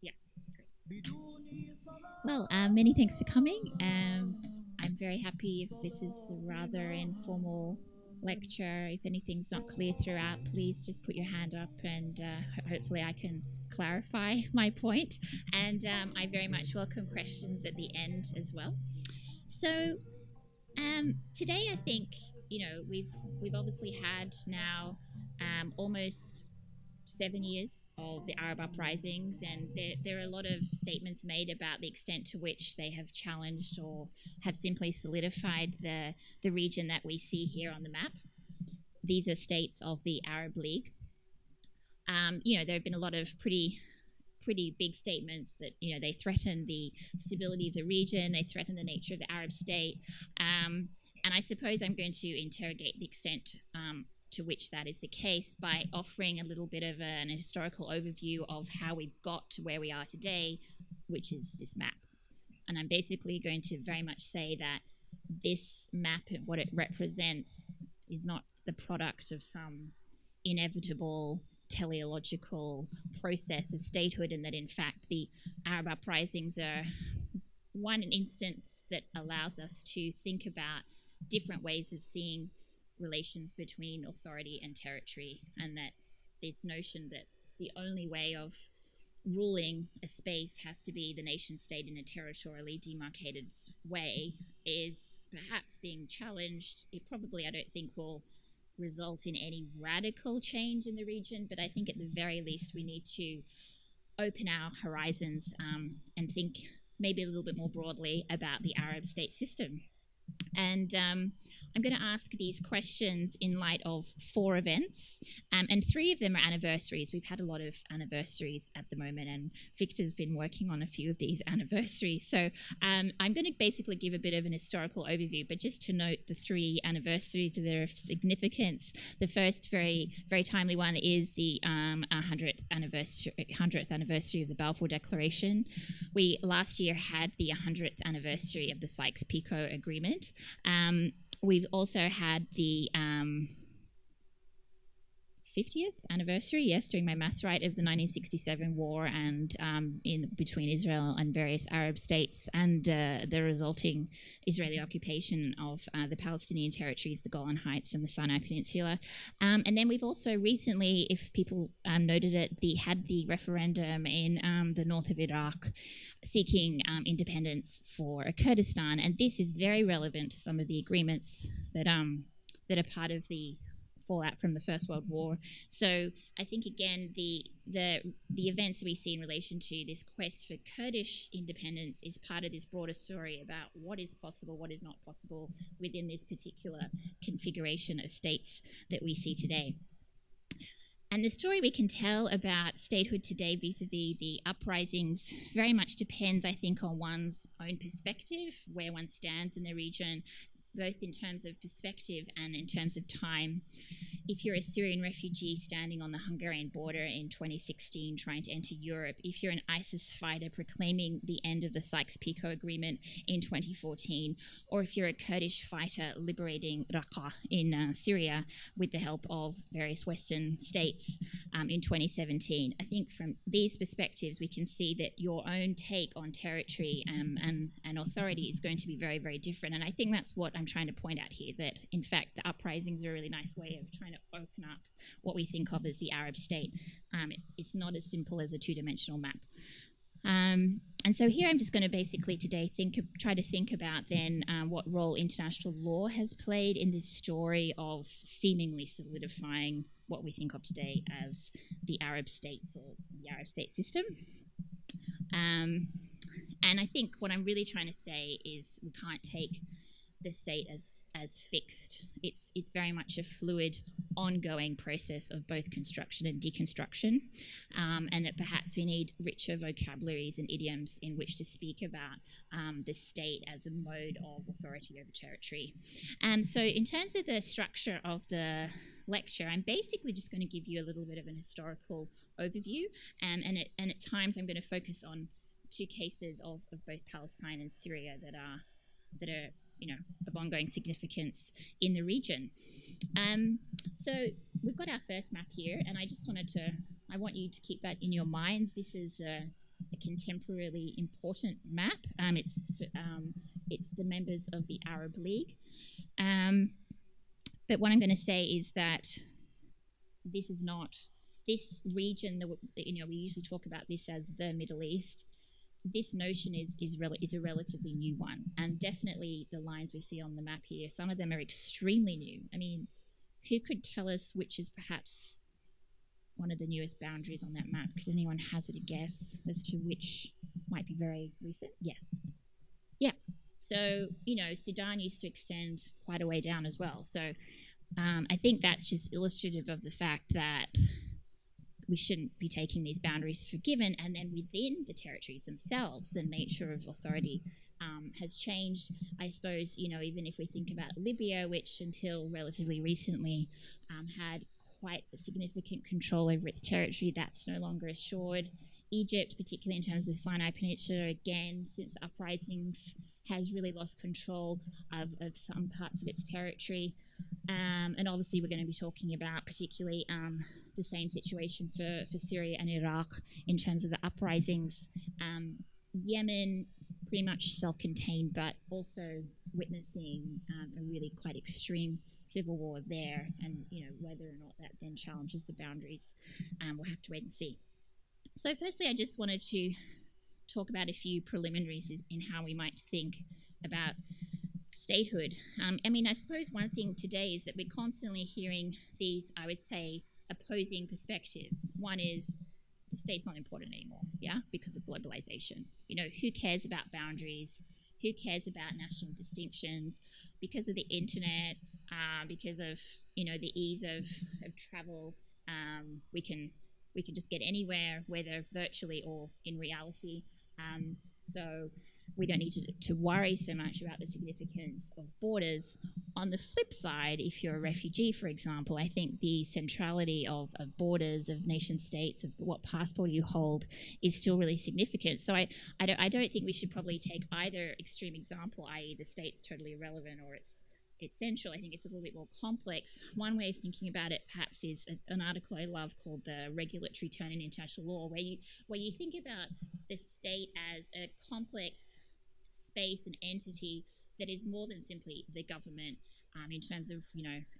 Yeah. Well, many thanks for coming. I'm very happy if this is a rather informal lecture. If anything's not clear throughout, please just put your hand up and hopefully I can clarify my point. And I very much welcome questions at the end as well. So today I think, we've obviously had now almost 7 years of the Arab uprisings, and there are a lot of statements made about the extent to which they have challenged or have simply solidified the region that we see here on the map. These are states of the Arab League. There have been a lot of pretty big statements that they threaten the stability of the region, they threaten the nature of the Arab state, and I suppose I'm going to interrogate the extent to which that is the case by offering a little bit of an historical overview of how we've got to where we are today, which is this map. And I'm basically going to very much say that this map and what it represents is not the product of some inevitable teleological process of statehood, and that in fact the Arab uprisings are one instance that allows us to think about different ways of seeing relations between authority and territory, and that this notion that the only way of ruling a space has to be the nation state in a territorially demarcated way is perhaps being challenged. It probably, I don't think, will result in any radical change in the region, but I think at the very least we need to open our horizons and think maybe a little bit more broadly about the Arab state system. And I'm going to ask these questions in light of 4 events, and 3 of them are anniversaries. We've had a lot of anniversaries at the moment, and Victor's been working on a few of these anniversaries. So I'm going to basically give a bit of an historical overview, but just to note the 3 anniversaries that are of significance. The first very, very timely one is the 100th anniversary of the Balfour Declaration. We last year had the 100th anniversary of the Sykes-Picot Agreement. We've also had the 50th anniversary, yes, doing my maths right, of the 1967 war and in between Israel and various Arab states, and the resulting Israeli occupation of the Palestinian territories, the Golan Heights and the Sinai Peninsula. And then we've also recently, if people noted it, had the referendum in the north of Iraq seeking independence for Kurdistan, and this is very relevant to some of the agreements that are part of the fallout from the First World War. So I think, again, the events that we see in relation to this quest for Kurdish independence is part of this broader story about what is possible, what is not possible within this particular configuration of states that we see today. And the story we can tell about statehood today vis-a-vis the uprisings very much depends, I think, on one's own perspective, where one stands in the region, both in terms of perspective and in terms of time. If you're a Syrian refugee standing on the Hungarian border in 2016 trying to enter Europe, if you're an ISIS fighter proclaiming the end of the Sykes-Picot Agreement in 2014, or if you're a Kurdish fighter liberating Raqqa in Syria with the help of various Western states in 2017, I think from these perspectives we can see that your own take on territory and authority is going to be very, very different. And I think that's what I'm trying to point out here, that in fact the uprisings are a really nice way of trying to open up what we think of as the Arab state. It's not as simple as a 2-dimensional map. And so here I'm just going to basically today try to think about then what role international law has played in this story of seemingly solidifying what we think of today as the Arab states or the Arab state system. And I think what I'm really trying to say is we can't take the state as fixed. It's very much a fluid, ongoing process of both construction and deconstruction, and that perhaps we need richer vocabularies and idioms in which to speak about the state as a mode of authority over territory. So in terms of the structure of the lecture, I'm basically just going to give you a little bit of an historical overview, and at times I'm going to focus on two cases of both Palestine and Syria that are of ongoing significance in the region. So we've got our first map here, and I want you to keep that in your minds. This is a contemporarily important map. It's the members of the Arab League. But what I'm going to say is that this is not this region that we usually talk about this as the Middle East. This notion is a relatively new one, and definitely the lines we see on the map here, some of them are extremely new. I mean, who could tell us which is perhaps one of the newest boundaries on that map? Could anyone hazard a guess as to which might be very recent? Yes. Yeah. So, Sudan used to extend quite a way down as well. So I think that's just illustrative of the fact that we shouldn't be taking these boundaries for given, and then within the territories themselves, the nature of authority has changed. I suppose, even if we think about Libya, which until relatively recently had quite a significant control over its territory, that's no longer assured. Egypt, particularly in terms of the Sinai Peninsula, again, since the uprisings, has really lost control of some parts of its territory. And obviously we're going to be talking about particularly the same situation for Syria and Iraq in terms of the uprisings. Yemen, pretty much self-contained, but also witnessing a really quite extreme civil war there, and whether or not that then challenges the boundaries, we'll have to wait and see. So firstly, I just wanted to talk about a few preliminaries in how we might think about statehood. I suppose one thing today is that we're constantly hearing these, I would say, opposing perspectives. One is the state's not important anymore, because of globalization. Who cares about boundaries? Who cares about national distinctions? Because of the internet, because of the ease of travel, we can just get anywhere, whether virtually or in reality. So we don't need to worry so much about the significance of borders. On the flip side, if you're a refugee, for example, I think the centrality of borders, of nation states, of what passport you hold is still really significant. So I don't think we should probably take either extreme example, i.e. the state's totally irrelevant or it's central. I think it's a little bit more complex. One way of thinking about it perhaps is an article I love called The Regulatory Turn in International Law, where you think about the state as a complex space and entity that is more than simply the government, in terms of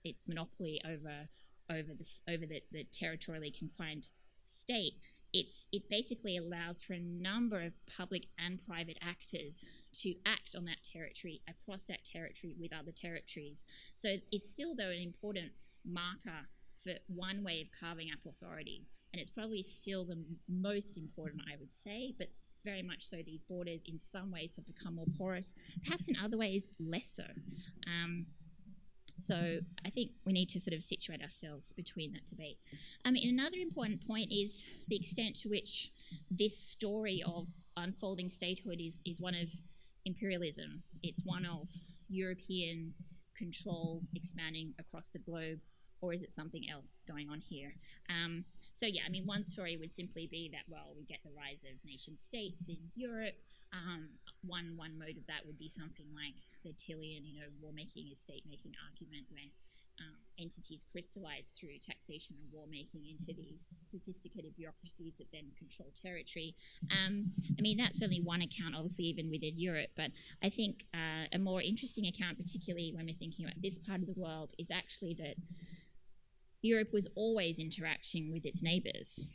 its monopoly over the territorially confined state. It basically allows for a number of public and private actors to act on that territory, across that territory with other territories. So it's still, though, an important marker for one way of carving up authority. And it's probably still the most important, I would say, but very much so these borders in some ways have become more porous, perhaps in other ways less so. So I think we need to sort of situate ourselves between that debate. Another important point is the extent to which this story of unfolding statehood is one of imperialism. It's one of European control expanding across the globe, or is it something else going on here? One story would simply be that, well, we get the rise of nation states in Europe. One mode of that would be something like the Tillian, war-making, estate-making argument, where entities crystallize through taxation and war-making into these sophisticated bureaucracies that then control territory. That's only one account, obviously, even within Europe, but I think a more interesting account, particularly when we're thinking about this part of the world, is actually that Europe was always interacting with its neighbours.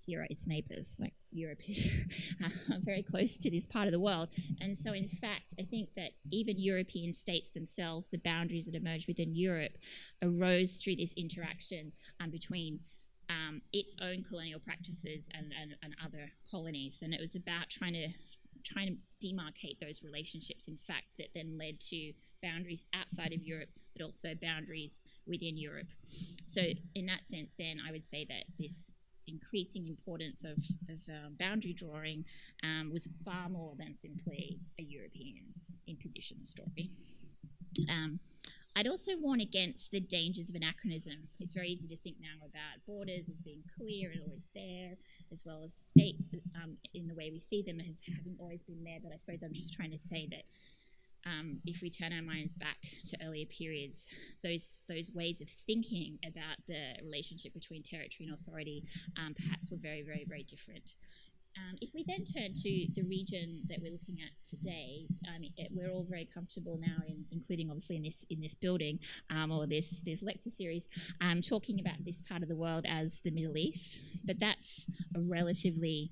Here are its neighbours. Like, Europe is very close to this part of the world. And so, in fact, I think that even European states themselves, the boundaries that emerged within Europe, arose through this interaction between its own colonial practices and other colonies. And it was about trying to demarcate those relationships, in fact, that then led to boundaries outside of Europe, but also boundaries within Europe. So in that sense, then I would say that this increasing importance of boundary drawing was far more than simply a European imposition story. I'd also warn against the dangers of anachronism. It's very easy to think now about borders as being clear and always there, as well as states in the way we see them as having always been there. But I suppose I'm just trying to say that if we turn our minds back to earlier periods, those ways of thinking about the relationship between territory and authority perhaps were very, very, very different. If we then turn to the region that we're looking at today, we're all very comfortable now, including obviously in this building or this lecture series, talking about this part of the world as the Middle East. But that's a relatively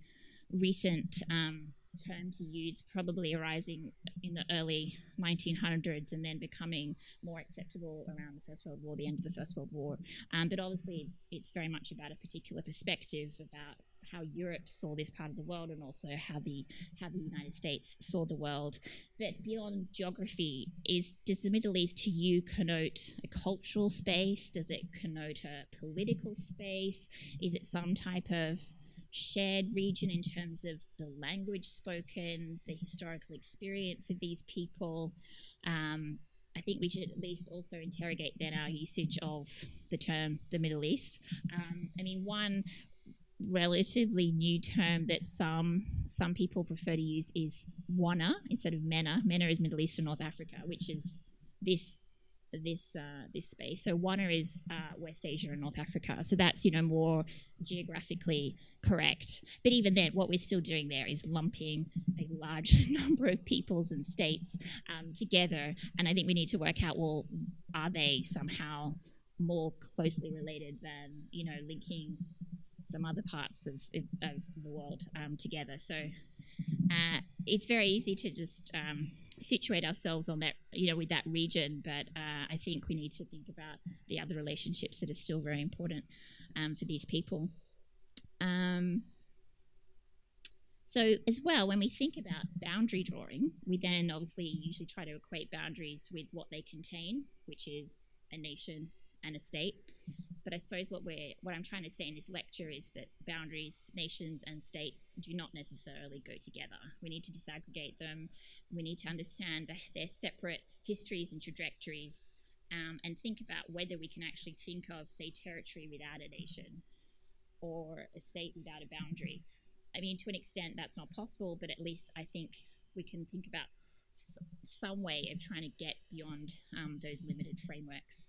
recent term to use, probably arising in the early 1900s and then becoming more acceptable around the First World War, the end of the First World War. But obviously, it's very much about a particular perspective about how Europe saw this part of the world and also how the United States saw the world. But beyond geography, does the Middle East to you connote a cultural space? Does it connote a political space? Is it some type of shared region in terms of the language spoken, the historical experience of these people? I think we should at least also interrogate then our usage of the term the Middle East. One relatively new term that some people prefer to use is WANA instead of MENA. MENA is Middle East and North Africa, which is this space. So WANA is West Asia and North Africa. So that's more geographically correct. But even then, what we're still doing there is lumping a large number of peoples and states together. And I think we need to work out, well, are they somehow more closely related than linking some other parts of the world together? So it's very easy to just situate ourselves on that, with that region, but I think we need to think about the other relationships that are still very important for these people. So as well, when we think about boundary drawing, we then obviously usually try to equate boundaries with what they contain, which is a nation and a state. But I suppose what I'm trying to say in this lecture is that boundaries, nations, and states do not necessarily go together. We need to disaggregate them. We need to understand their separate histories and trajectories, and think about whether we can actually think of, say, territory without a nation or a state without a boundary. To an extent, that's not possible, but at least I think we can think about some way of trying to get beyond those limited frameworks.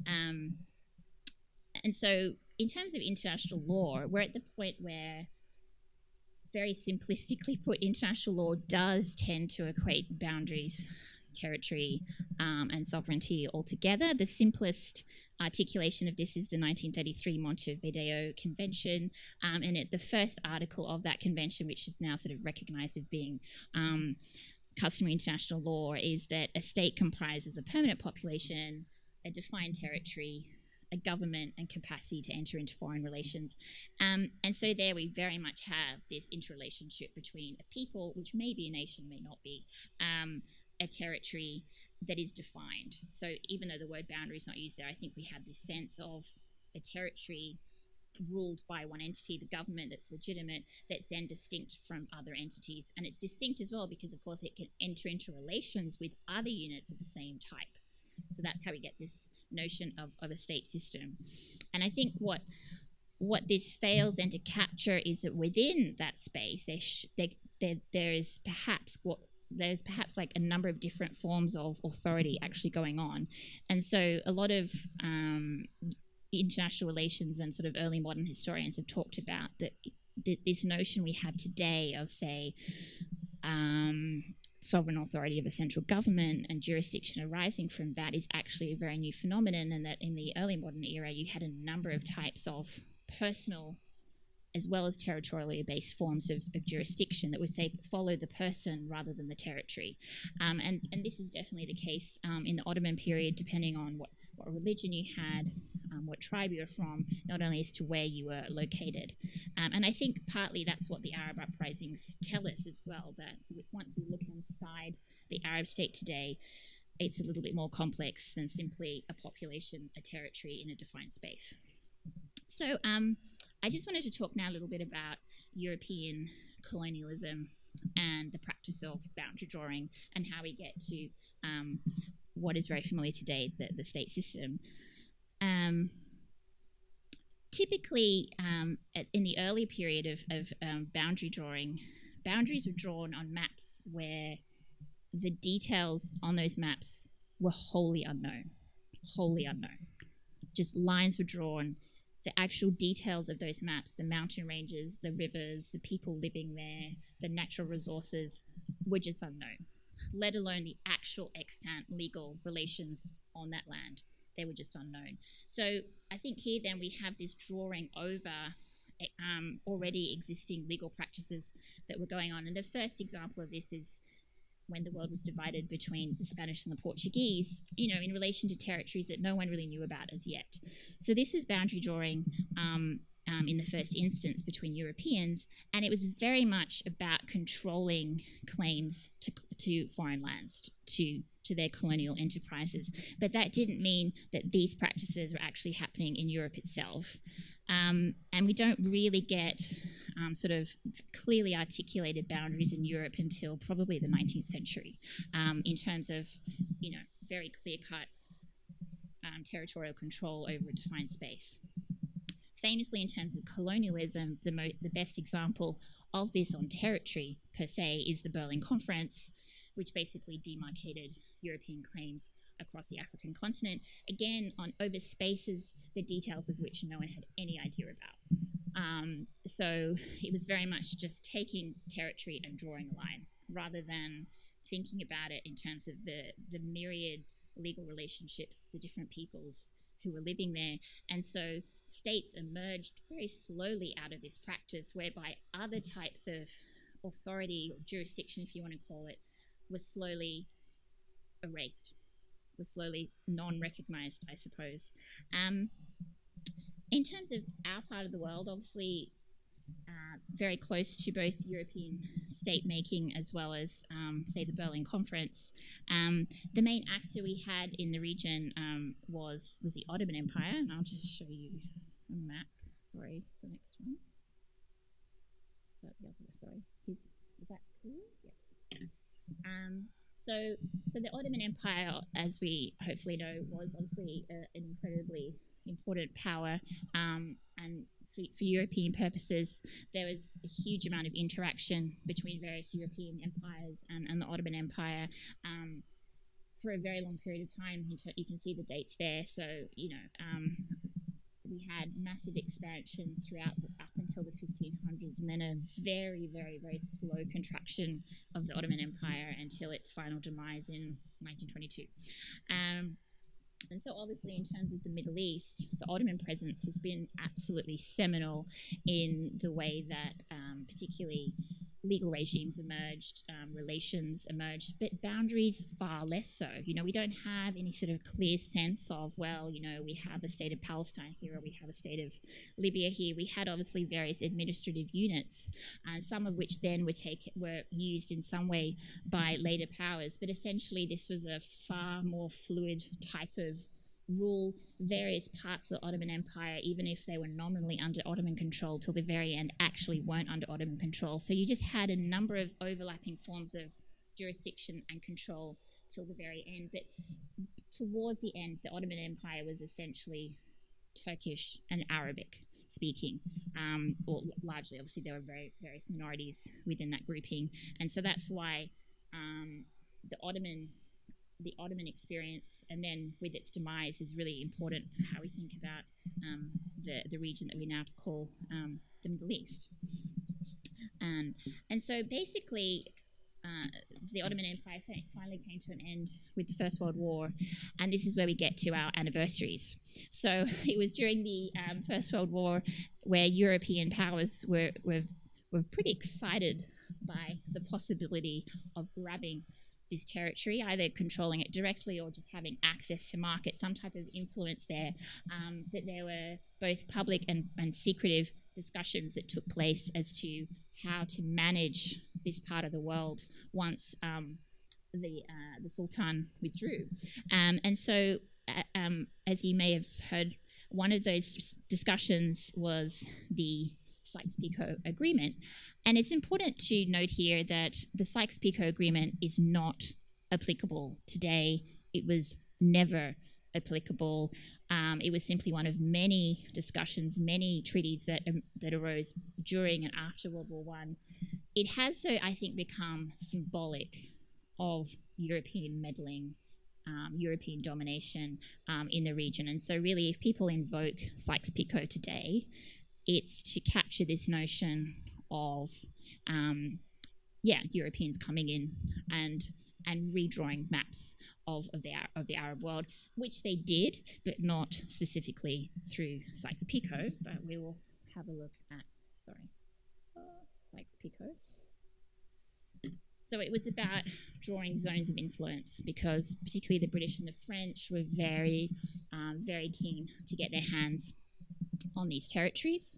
And so in terms of international law, we're at the point where, very simplistically put, international law does tend to equate boundaries, territory, and sovereignty altogether. The simplest articulation of this is the 1933 Montevideo Convention, and the first article of that convention, which is now sort of recognized as being customary international law, is that a state comprises a permanent population, a defined territory, a government, and capacity to enter into foreign relations. And so there we very much have this interrelationship between a people, which may be a nation, may not be, a territory that is defined. So even though the word boundary is not used there, I think we have this sense of a territory ruled by one entity, the government, that's legitimate, that's then distinct from other entities. And it's distinct as well because, of course, it can enter into relations with other units of the same type. So that's how we get this notion of a state system. And I think what this fails then to capture is that within that space, there's perhaps like a number of different forms of authority actually going on. And so a lot of international relations and sort of early modern historians have talked about that this notion we have today of, say, sovereign authority of a central government and jurisdiction arising from that is actually a very new phenomenon, and that in the early modern era you had a number of types of personal as well as territorially based forms of jurisdiction that would say follow the person rather than the territory. And this is definitely the case in the Ottoman period, depending on what religion you had, what tribe you were from, not only as to where you were located. And I think partly that's what the Arab uprisings tell us as well, that once we look inside the Arab state today, it's a little bit more complex than simply a population, a territory in a defined space. So I just wanted to talk now a little bit about European colonialism and the practice of boundary drawing and how we get to what is very familiar today, the state system. Typically, in the early period of boundary drawing, boundaries were drawn on maps where the details on those maps were wholly unknown. Just lines were drawn. The actual details of those maps, the mountain ranges, the rivers, the people living there, the natural resources, were just unknown, let alone the actual extant legal relations on that land. They were just unknown. So I think here then we have this drawing over already existing legal practices that were going on. And the first example of this is when the world was divided between the Spanish and the Portuguese, in relation to territories that no one really knew about as yet. So this is boundary drawing in the first instance between Europeans, and it was very much about controlling claims to foreign lands, to their colonial enterprises. But that didn't mean that these practices were actually happening in Europe itself. And we don't really get sort of clearly articulated boundaries in Europe until probably the 19th century, in terms of, very clear-cut territorial control over a defined space. Famously, in terms of colonialism, the best example of this on territory per se is the Berlin Conference, which basically demarcated European claims across the African continent, again over spaces, the details of which no one had any idea about. So it was very much just taking territory and drawing a line, rather than thinking about it in terms of the myriad legal relationships, the different peoples who were living there. And so states emerged very slowly out of this practice, whereby other types of authority or jurisdiction, if you want to call it, was slowly erased, was slowly non-recognized, I suppose. In terms of our part of the world, obviously very close to both European state-making as well as, say, the Berlin Conference. The main actor we had in the region was the Ottoman Empire, and I'll just show you a map. Sorry, the next one. So the other, sorry, is that clear? Yes. So the Ottoman Empire, as we hopefully know, was obviously an incredibly important power, and for European purposes, there was a huge amount of interaction between various European empires and the Ottoman Empire for a very long period of time. You can see the dates there. So, we had massive expansion throughout up until the 1500s, and then a very, very, very slow contraction of the Ottoman Empire until its final demise in 1922. And so obviously in terms of the Middle East, the Ottoman presence has been absolutely seminal in the way that particularly legal regimes emerged, relations emerged, but boundaries far less so. We don't have any sort of clear sense of, well, we have a state of Palestine here, or we have a state of Libya here. We had obviously various administrative units, some of which then were used in some way by later powers, but essentially this was a far more fluid type of rule. Various parts of the Ottoman Empire, even if they were nominally under Ottoman control, till the very end actually weren't under Ottoman control. So you just had a number of overlapping forms of jurisdiction and control till the very end. But towards the end, the Ottoman Empire was essentially Turkish and Arabic speaking, or largely. Obviously there were various minorities within that grouping, and so that's why the Ottoman experience, and then with its demise, is really important for how we think about the region that we now call the Middle East. And so basically, the Ottoman Empire finally came to an end with the First World War, and this is where we get to our anniversaries. So it was during the First World War where European powers were pretty excited by the possibility of grabbing this territory, either controlling it directly or just having access to market, some type of influence there. That there were both public and secretive discussions that took place as to how to manage this part of the world once the Sultan withdrew. And so, as you may have heard, one of those discussions was the Sykes-Picot Agreement. And it's important to note here that the Sykes-Picot Agreement is not applicable today. It was never applicable. It was simply one of many discussions, many treaties that arose during and after World War One. It has, though, I think, become symbolic of European meddling, European domination in the region. And so really, if people invoke Sykes-Picot today, it's to capture this notion of, Europeans coming in and redrawing maps of the Arab world, which they did, but not specifically through Sykes-Picot. But we will have a look at, Sykes-Picot. So it was about drawing zones of influence, because particularly the British and the French were very, very keen to get their hands on these territories.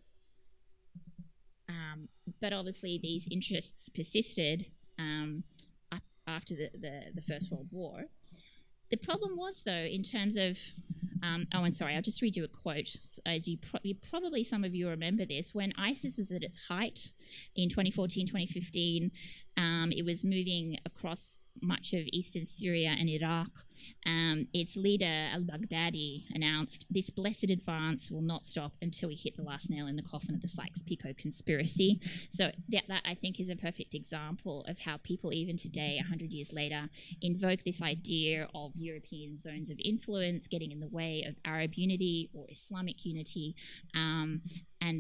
But obviously these interests persisted after the First World War. The problem was, though, in terms of, I'll just read you a quote. As you probably some of you remember this, when ISIS was at its height in 2014, 2015, it was moving across much of eastern Syria and Iraq. Its leader, al-Baghdadi, announced, "This blessed advance will not stop until we hit the last nail in the coffin of the Sykes-Picot conspiracy." So that I think is a perfect example of how people even today, 100 years later, invoke this idea of European zones of influence getting in the way of Arab unity or Islamic unity, and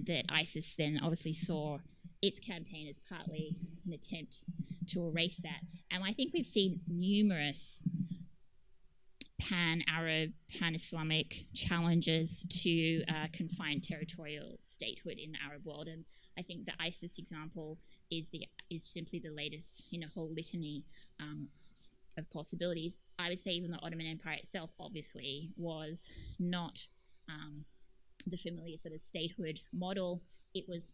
that ISIS then obviously saw its campaign as partly an attempt to erase that. And I think we've seen numerous pan-Arab, pan-Islamic challenges to confined territorial statehood in the Arab world. And I think the ISIS example is simply the latest in a whole litany of possibilities. I would say even the Ottoman Empire itself obviously was not the familiar sort of statehood model. It was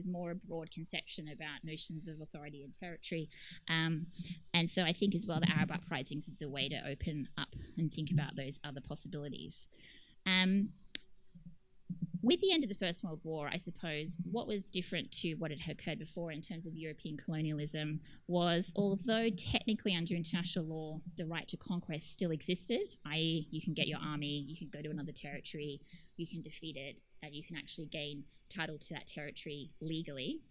more a broad conception about notions of authority and territory. And so I think as well the Arab uprisings is a way to open up and think about those other possibilities. With the end of the First World War, I suppose, what was different to what had occurred before in terms of European colonialism was, although technically under international law, the right to conquest still existed, i.e. you can get your army, you can go to another territory, you can defeat it, and you can actually gain title to that territory legally.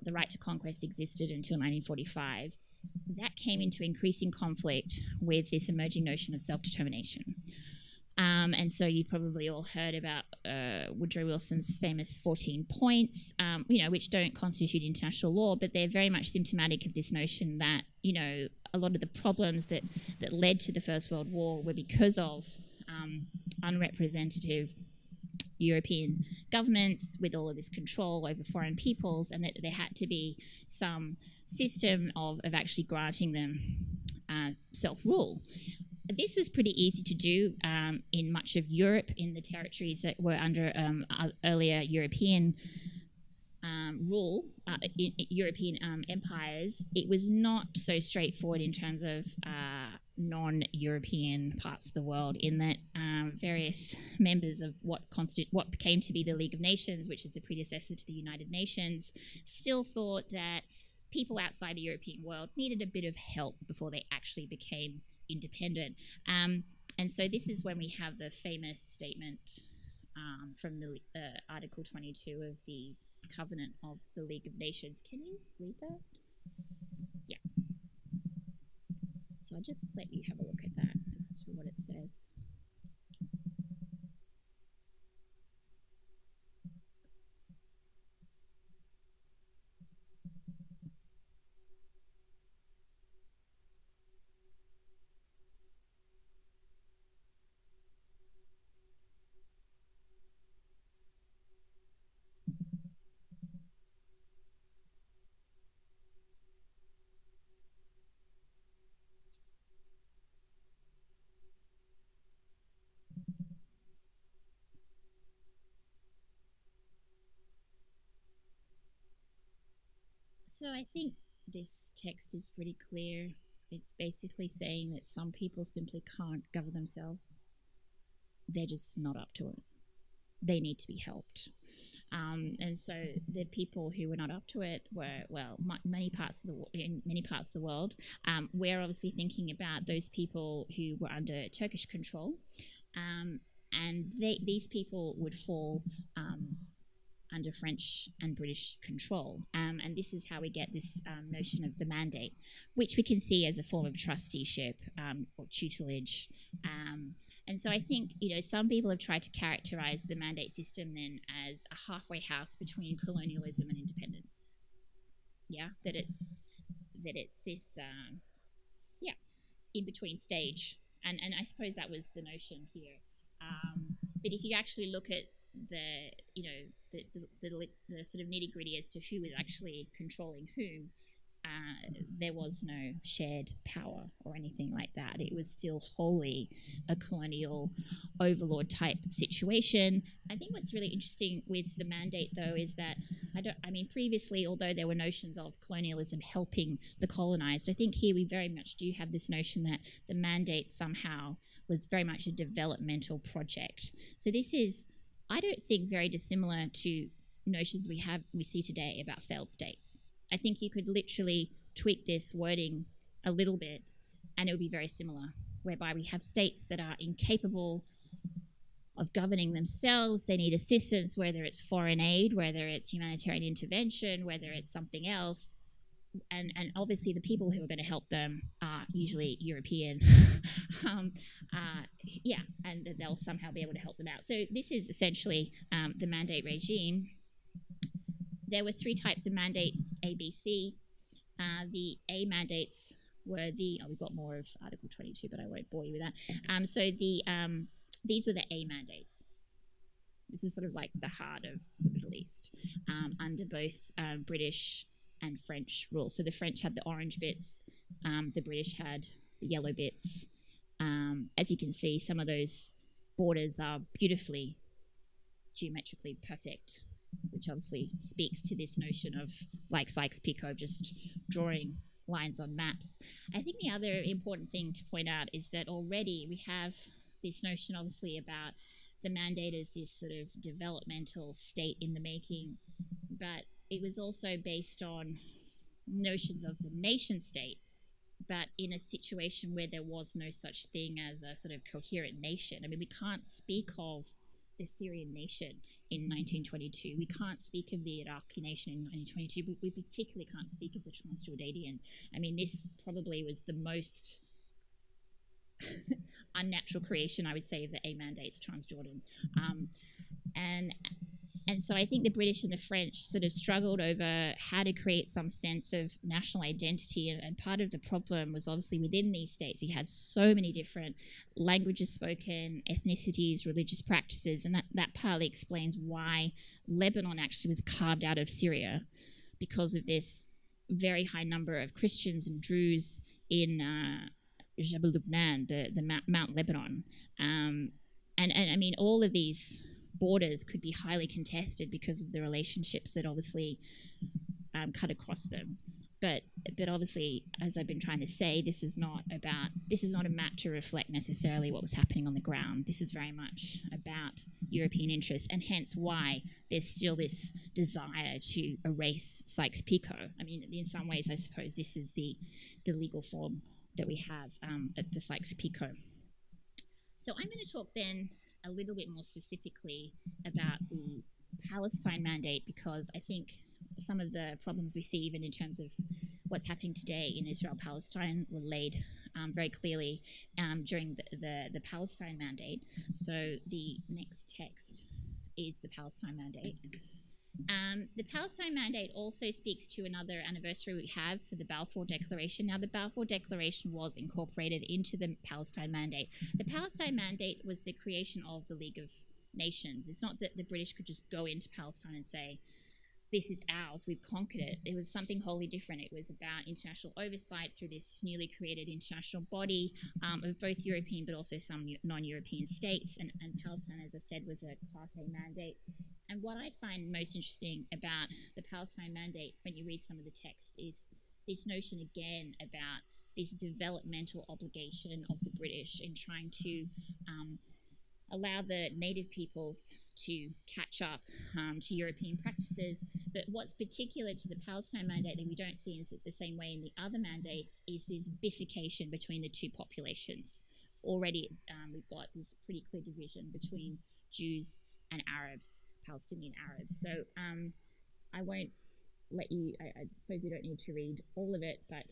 The right to conquest existed until 1945. That came into increasing conflict with this emerging notion of self-determination. And so you probably all heard about Woodrow Wilson's famous 14 points, which don't constitute international law, but they're very much symptomatic of this notion that, a lot of the problems that led to the First World War were because of unrepresentative European governments with all of this control over foreign peoples, and that there had to be some system of actually granting them self-rule. This was pretty easy to do in much of Europe, in the territories that were under earlier European rule, European empires. It was not so straightforward in terms of non-European parts of the world, in that various members of what came to be the League of Nations, which is the predecessor to the United Nations, still thought that people outside the European world needed a bit of help before they actually became independent. And so this is when we have the famous statement from the Article 22 of the Covenant of the League of Nations. Can you read that? Yeah. So I'll just let you have a look at that as to what it says. So I think this text is pretty clear. It's basically saying that some people simply can't govern themselves. They're just not up to it. They need to be helped. And so the people who were not up to it were, well, many parts of the world. We're obviously thinking about those people who were under Turkish control, and these people would fall under French and British control. And this is how we get this notion of the mandate, which we can see as a form of trusteeship or tutelage. And so I think, some people have tried to characterize the mandate system then as a halfway house between colonialism and independence. Yeah, that it's this, in-between stage. And I suppose that was the notion here. But if you actually look at the sort of nitty-gritty as to who was actually controlling whom, there was no shared power or anything like that. It was still wholly a colonial overlord type situation. I think what's really interesting with the mandate, though, is that previously, although there were notions of colonialism helping the colonized, I think here we very much do have this notion that the mandate somehow was very much a developmental project. So this is, I don't think, very dissimilar to notions we see today about failed states. I think you could literally tweak this wording a little bit and it would be very similar, whereby we have states that are incapable of governing themselves. They need assistance, whether it's foreign aid, whether it's humanitarian intervention, whether it's something else. And obviously the people who are going to help them are usually European. And they'll somehow be able to help them out. So this is essentially the mandate regime. There were three types of mandates, A, B, C. The A mandates were we've got more of Article 22, but I won't bore you with that. These were the A mandates. This is sort of like the heart of the Middle East, under both British and French rule. So the French had the orange bits, the British had the yellow bits. As you can see, some of those borders are beautifully geometrically perfect, which obviously speaks to this notion of, like Sykes-Picot, just drawing lines on maps. I think the other important thing to point out is that already we have this notion, obviously, about the mandate as this sort of developmental state in the making, but it was also based on notions of the nation state, but in a situation where there was no such thing as a sort of coherent nation. I mean, we can't speak of the Syrian nation in 1922. We can't speak of the Iraqi nation in 1922. We particularly can't speak of the Transjordanian. I mean, this probably was the most unnatural creation, I would say, of the A mandates, Transjordan. And so I think the British and the French sort of struggled over how to create some sense of national identity. And part of the problem was obviously within these states, we had so many different languages spoken, ethnicities, religious practices. And that partly explains why Lebanon actually was carved out of Syria, because of this very high number of Christians and Druze in Jabal Lubnan, the Mount Lebanon. And I mean, all of these borders could be highly contested because of the relationships that obviously cut across them. But obviously, as I've been trying to say, this is not a map to reflect necessarily what was happening on the ground. This is very much about European interests, and hence why there's still this desire to erase Sykes-Picot. I mean, in some ways, I suppose this is the legal form that we have for Sykes-Picot. So I'm going to talk then a little bit more specifically about the Palestine mandate, because I think some of the problems we see even in terms of what's happening today in Israel-Palestine were laid very clearly during the Palestine mandate. So the next text is the Palestine mandate. The Palestine mandate also speaks to another anniversary we have for the Balfour Declaration. Now, the Balfour Declaration was incorporated into the Palestine mandate. The Palestine mandate was the creation of the League of Nations. It's not that the British could just go into Palestine and say, this is ours, we've conquered it. It was something wholly different. It was about international oversight through this newly created international body of both European but also some non-European states. And Palestine, as I said, was a Class A mandate. And what I find most interesting about the Palestine mandate when you read some of the text is this notion again about this developmental obligation of the British in trying to allow the native peoples to catch up to European practices. But what's particular to the Palestine Mandate that we don't see in the same way in the other mandates is this bifurcation between the two populations. Already we've got this pretty clear division between Jews and Arabs, Palestinian Arabs. So I won't let you, I suppose we don't need to read all of it, but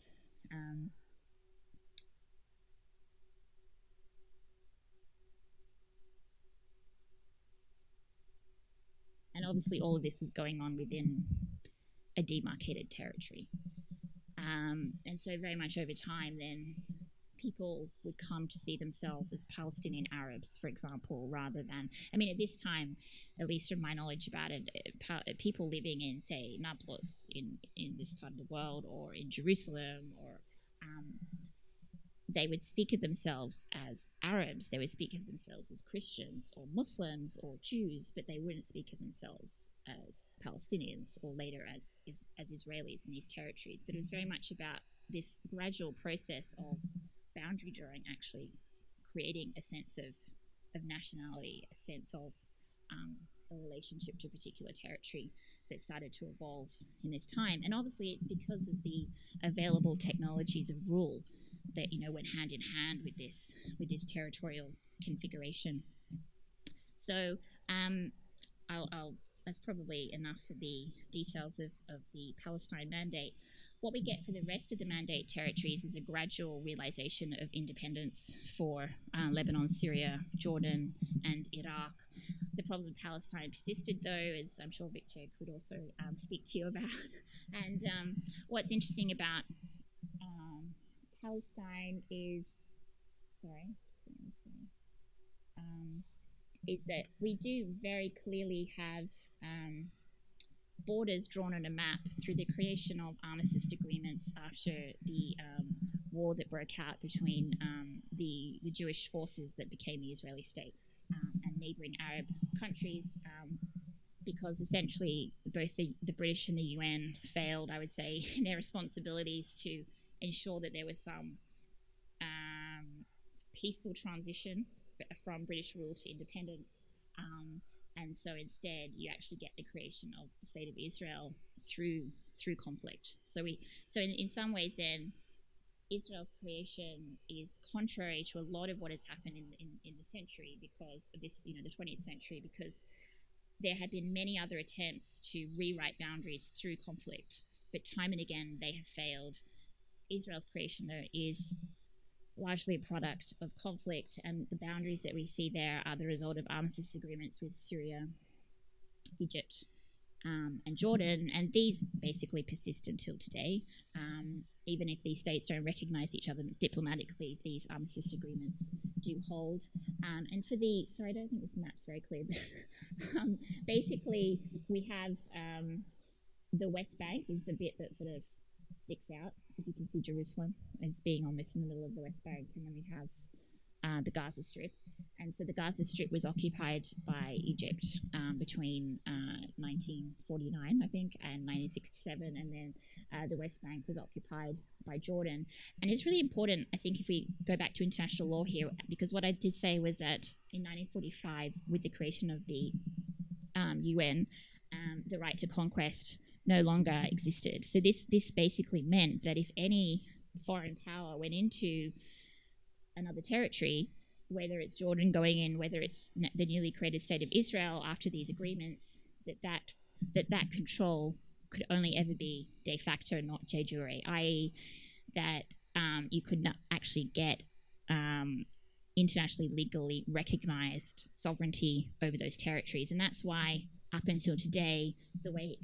and obviously all of this was going on within a demarcated territory. And so very much over time then people would come to see themselves as Palestinian Arabs, for example, rather than, I mean, at this time, at least from my knowledge about it, people living in, say, Nablus in this part of the world, or in Jerusalem, or they would speak of themselves as Arabs, they would speak of themselves as Christians or Muslims or Jews, but they wouldn't speak of themselves as Palestinians or later as Israelis in these territories. But it was very much about this gradual process of boundary drawing actually creating a sense of nationality, a sense of a relationship to a particular territory that started to evolve in this time. And obviously it's because of the available technologies of rule that, you know, went hand in hand with this territorial configuration. So that's probably enough for the details of the Palestine Mandate. What we get for the rest of the Mandate territories is a gradual realization of independence for Lebanon, Syria, Jordan, and Iraq. The problem with Palestine persisted, though, as I'm sure Victor could also speak to you about. And what's interesting about Palestine is, is that we do very clearly have borders drawn on a map through the creation of armistice agreements after the war that broke out between the Jewish forces that became the Israeli state and neighboring Arab countries, because essentially both the British and the UN failed, I would say, in their responsibilities to ensure that there was some peaceful transition from British rule to independence. And so instead, you actually get the creation of the State of Israel through conflict. So in some ways, then Israel's creation is contrary to a lot of what has happened in the century, because of this, you know, the 20th century, because there have been many other attempts to rewrite boundaries through conflict, but time and again they have failed. Israel's creation, though, is largely a product of conflict, and the boundaries that we see there are the result of armistice agreements with Syria, Egypt, and Jordan, and these basically persist until today. Even if these states don't recognize each other diplomatically, these armistice agreements do hold. And for the, sorry, I don't think this map's very clear, but basically we have the West Bank is the bit that sort of sticks out. If you can see Jerusalem as being almost in the middle of the West Bank, and then we have the Gaza Strip. And so the Gaza Strip was occupied by Egypt between 1949, I think, and 1967, and then the West Bank was occupied by Jordan. And it's really important, I think, if we go back to international law here, because what I did say was that in 1945, with the creation of the UN, the right to conquest no longer existed. So this basically meant that if any foreign power went into another territory, whether it's Jordan going in, whether it's the newly created State of Israel after these agreements, that control could only ever be de facto, not de jure, i.e. that you could not actually get internationally legally recognized sovereignty over those territories. And that's why up until today, the way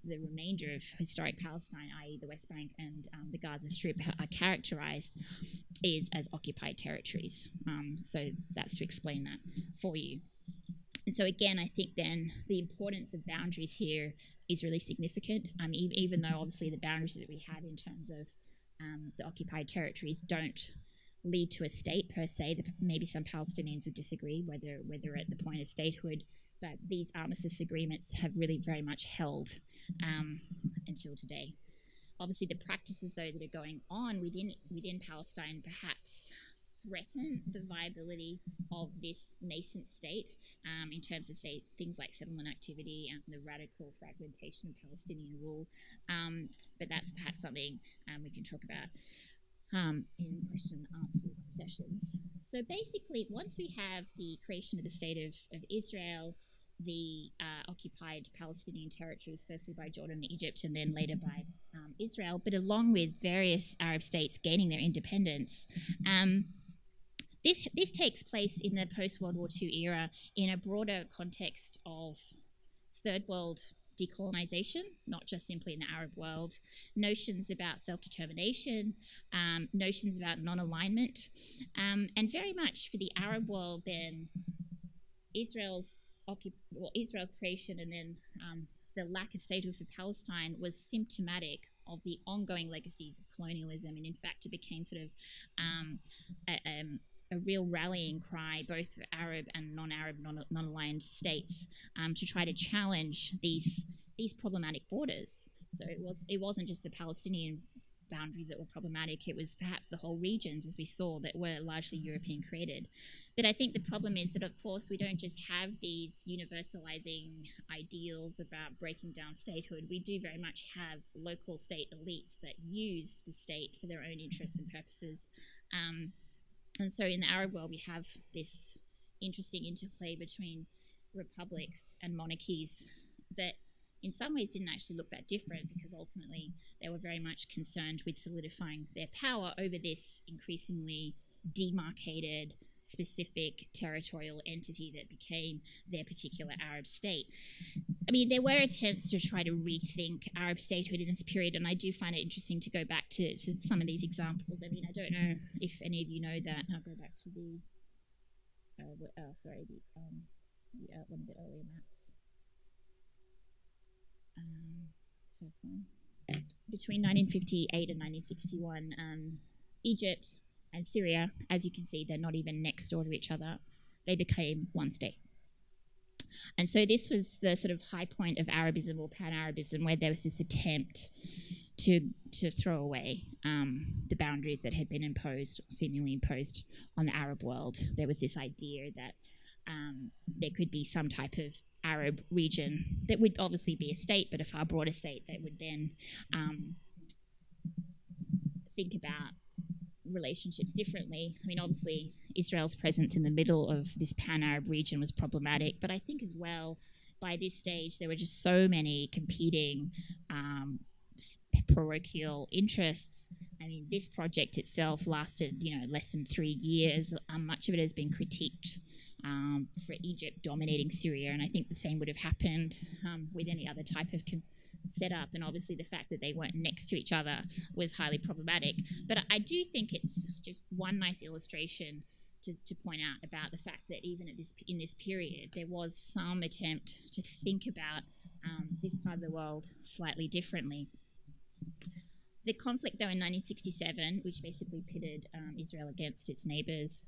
the remainder of historic Palestine, i.e. the West Bank and the Gaza Strip, are characterized is as occupied territories. So that's to explain that for you. And so again, I think then the importance of boundaries here is really significant. Even though obviously the boundaries that we have in terms of the occupied territories don't lead to a state per se. Maybe some Palestinians would disagree whether at the point of statehood, but these armistice agreements have really very much held until today. Obviously, the practices though that are going on within Palestine perhaps threaten the viability of this nascent state in terms of, say, things like settlement activity and the radical fragmentation of Palestinian rule. But that's perhaps something we can talk about in question and answer sessions. So basically, once we have the creation of the state of Israel, the occupied Palestinian territories, firstly by Jordan and Egypt, and then later by Israel, but along with various Arab states gaining their independence, this takes place in the post-World War II era in a broader context of third world decolonization, not just simply in the Arab world, notions about self-determination, notions about non-alignment, and very much for the Arab world then, Israel's creation and then the lack of statehood for Palestine was symptomatic of the ongoing legacies of colonialism, and in fact it became sort of a real rallying cry, both for Arab and non-Arab, non-aligned states, to try to challenge these problematic borders. So it wasn't just the Palestinian boundaries that were problematic; it was perhaps the whole regions, as we saw, that were largely European created. But I think the problem is that, of course, we don't just have these universalizing ideals about breaking down statehood. We do very much have local state elites that use the state for their own interests and purposes. And so in the Arab world, we have this interesting interplay between republics and monarchies that in some ways didn't actually look that different, because ultimately they were very much concerned with solidifying their power over this increasingly demarcated, specific territorial entity that became their particular Arab state. I mean, there were attempts to try to rethink Arab statehood in this period, and I do find it interesting to go back to some of these examples. I mean, I don't know if any of you know that. I'll go back to the one of the earlier maps. First one. Between 1958 and 1961, Egypt and Syria, as you can see, they're not even next door to each other. They became one state. And so this was the sort of high point of Arabism or PanArabism, where there was this attempt to throw away the boundaries that had been imposed, seemingly imposed on the Arab world. There was this idea that there could be some type of Arab region that would obviously be a state, but a far broader state that would then think about relationships differently. I mean, obviously, Israel's presence in the middle of this pan-Arab region was problematic, but I think as well, by this stage, there were just so many competing parochial interests. I mean, this project itself lasted, less than 3 years. Much of it has been critiqued for Egypt dominating Syria, and I think the same would have happened with any other type of set up, and obviously the fact that they weren't next to each other was highly problematic. But I do think it's just one nice illustration to point out about the fact that even in this period, there was some attempt to think about this part of the world slightly differently. The conflict, though, in 1967, which basically pitted Israel against its neighbours,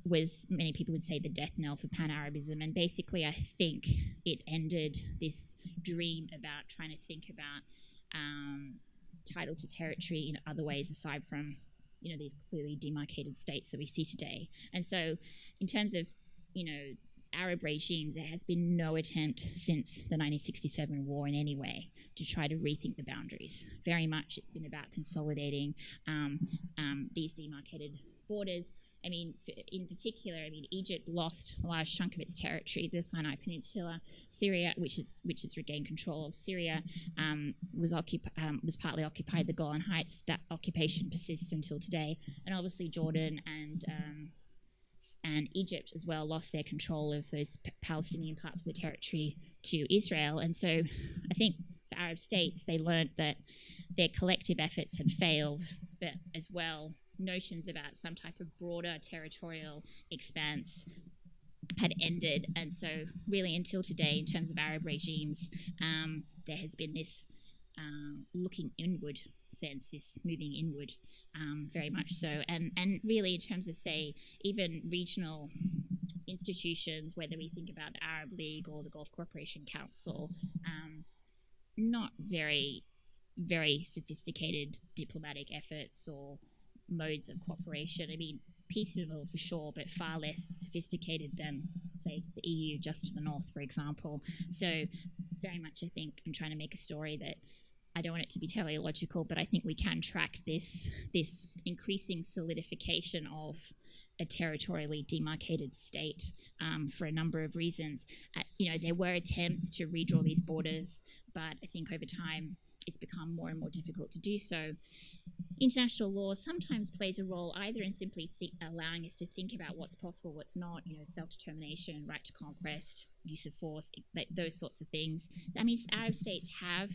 was, many people would say, the death knell for Pan-Arabism. And basically, I think it ended this dream about trying to think about title to territory in other ways aside from, these clearly demarcated states that we see today. And so in terms of, Arab regimes, there has been no attempt since the 1967 war in any way to try to rethink the boundaries. Very much it's been about consolidating these demarcated borders. I mean, in particular, Egypt lost a large chunk of its territory, the Sinai Peninsula. Syria, which has regained control of Syria, was partly occupied. The Golan Heights, that occupation persists until today. And obviously Jordan and Egypt as well lost their control of those Palestinian parts of the territory to Israel. And so I think for Arab states, they learned that their collective efforts had failed, but as well, notions about some type of broader territorial expanse had ended. And so really until today, in terms of Arab regimes, there has been this looking inward sense, this moving inward, very much so. And really in terms of, say, even regional institutions, whether we think about the Arab League or the Gulf Cooperation Council, not very very sophisticated diplomatic efforts or modes of cooperation. I mean, peaceful for sure, but far less sophisticated than, say, the EU just to the north, for example. So very much I think I'm trying to make a story that I don't want it to be teleological, but I think we can track this increasing solidification of a territorially demarcated state for a number of reasons. There were attempts to redraw these borders, but I think over time it's become more and more difficult to do so. International law sometimes plays a role either in simply allowing us to think about what's possible, what's not, self-determination, right to conquest, use of force, those sorts of things. I mean, Arab states have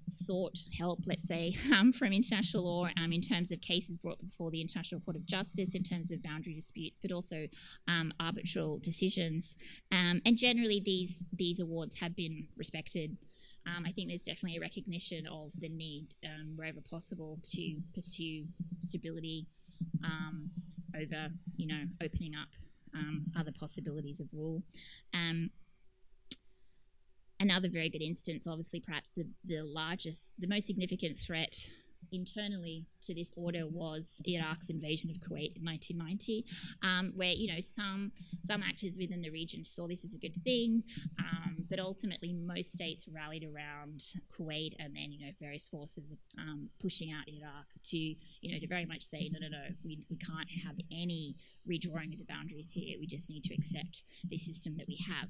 sought help, let's say, from international law in terms of cases brought before the International Court of Justice, in terms of boundary disputes, but also arbitral decisions. And generally, these awards have been respected. I think there's definitely a recognition of the need, wherever possible, to pursue stability over, opening up other possibilities of rule. Another very good instance, obviously, perhaps the most significant threat internally to this order was Iraq's invasion of Kuwait in 1990, where some actors within the region saw this as a good thing, but ultimately most states rallied around Kuwait, and then various forces pushing out Iraq to very much say no, we can't have any redrawing of the boundaries here. We just need to accept the system that we have.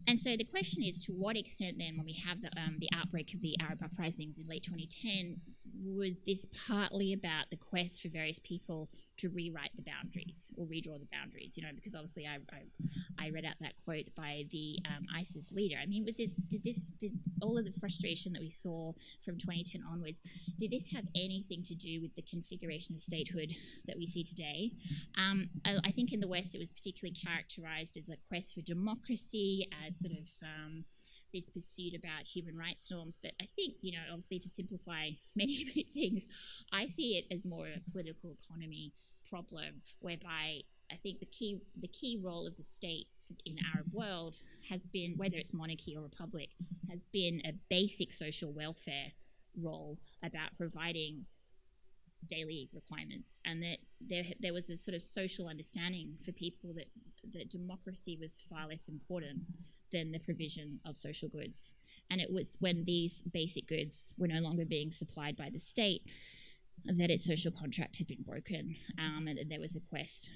And so the question is, to what extent then, when we have the outbreak of the Arab uprisings in late 2010, was this partly about the quest for various people to rewrite the boundaries or redraw the boundaries? Because obviously I read out that quote by the ISIS leader. I mean, did all of the frustration that we saw from 2010 onwards, did this have anything to do with the configuration of statehood that we see today? I think in the West it was particularly characterized as a quest for democracy, as sort of this pursuit about human rights norms. But I think, obviously, to simplify many, many things, I see it as more a political economy problem, whereby I think the key role of the state in the Arab world has been, whether it's monarchy or republic, has been a basic social welfare role about providing daily requirements, and that there was a sort of social understanding for people that democracy was far less important than the provision of social goods. And it was when these basic goods were no longer being supplied by the state that its social contract had been broken, and there was a quest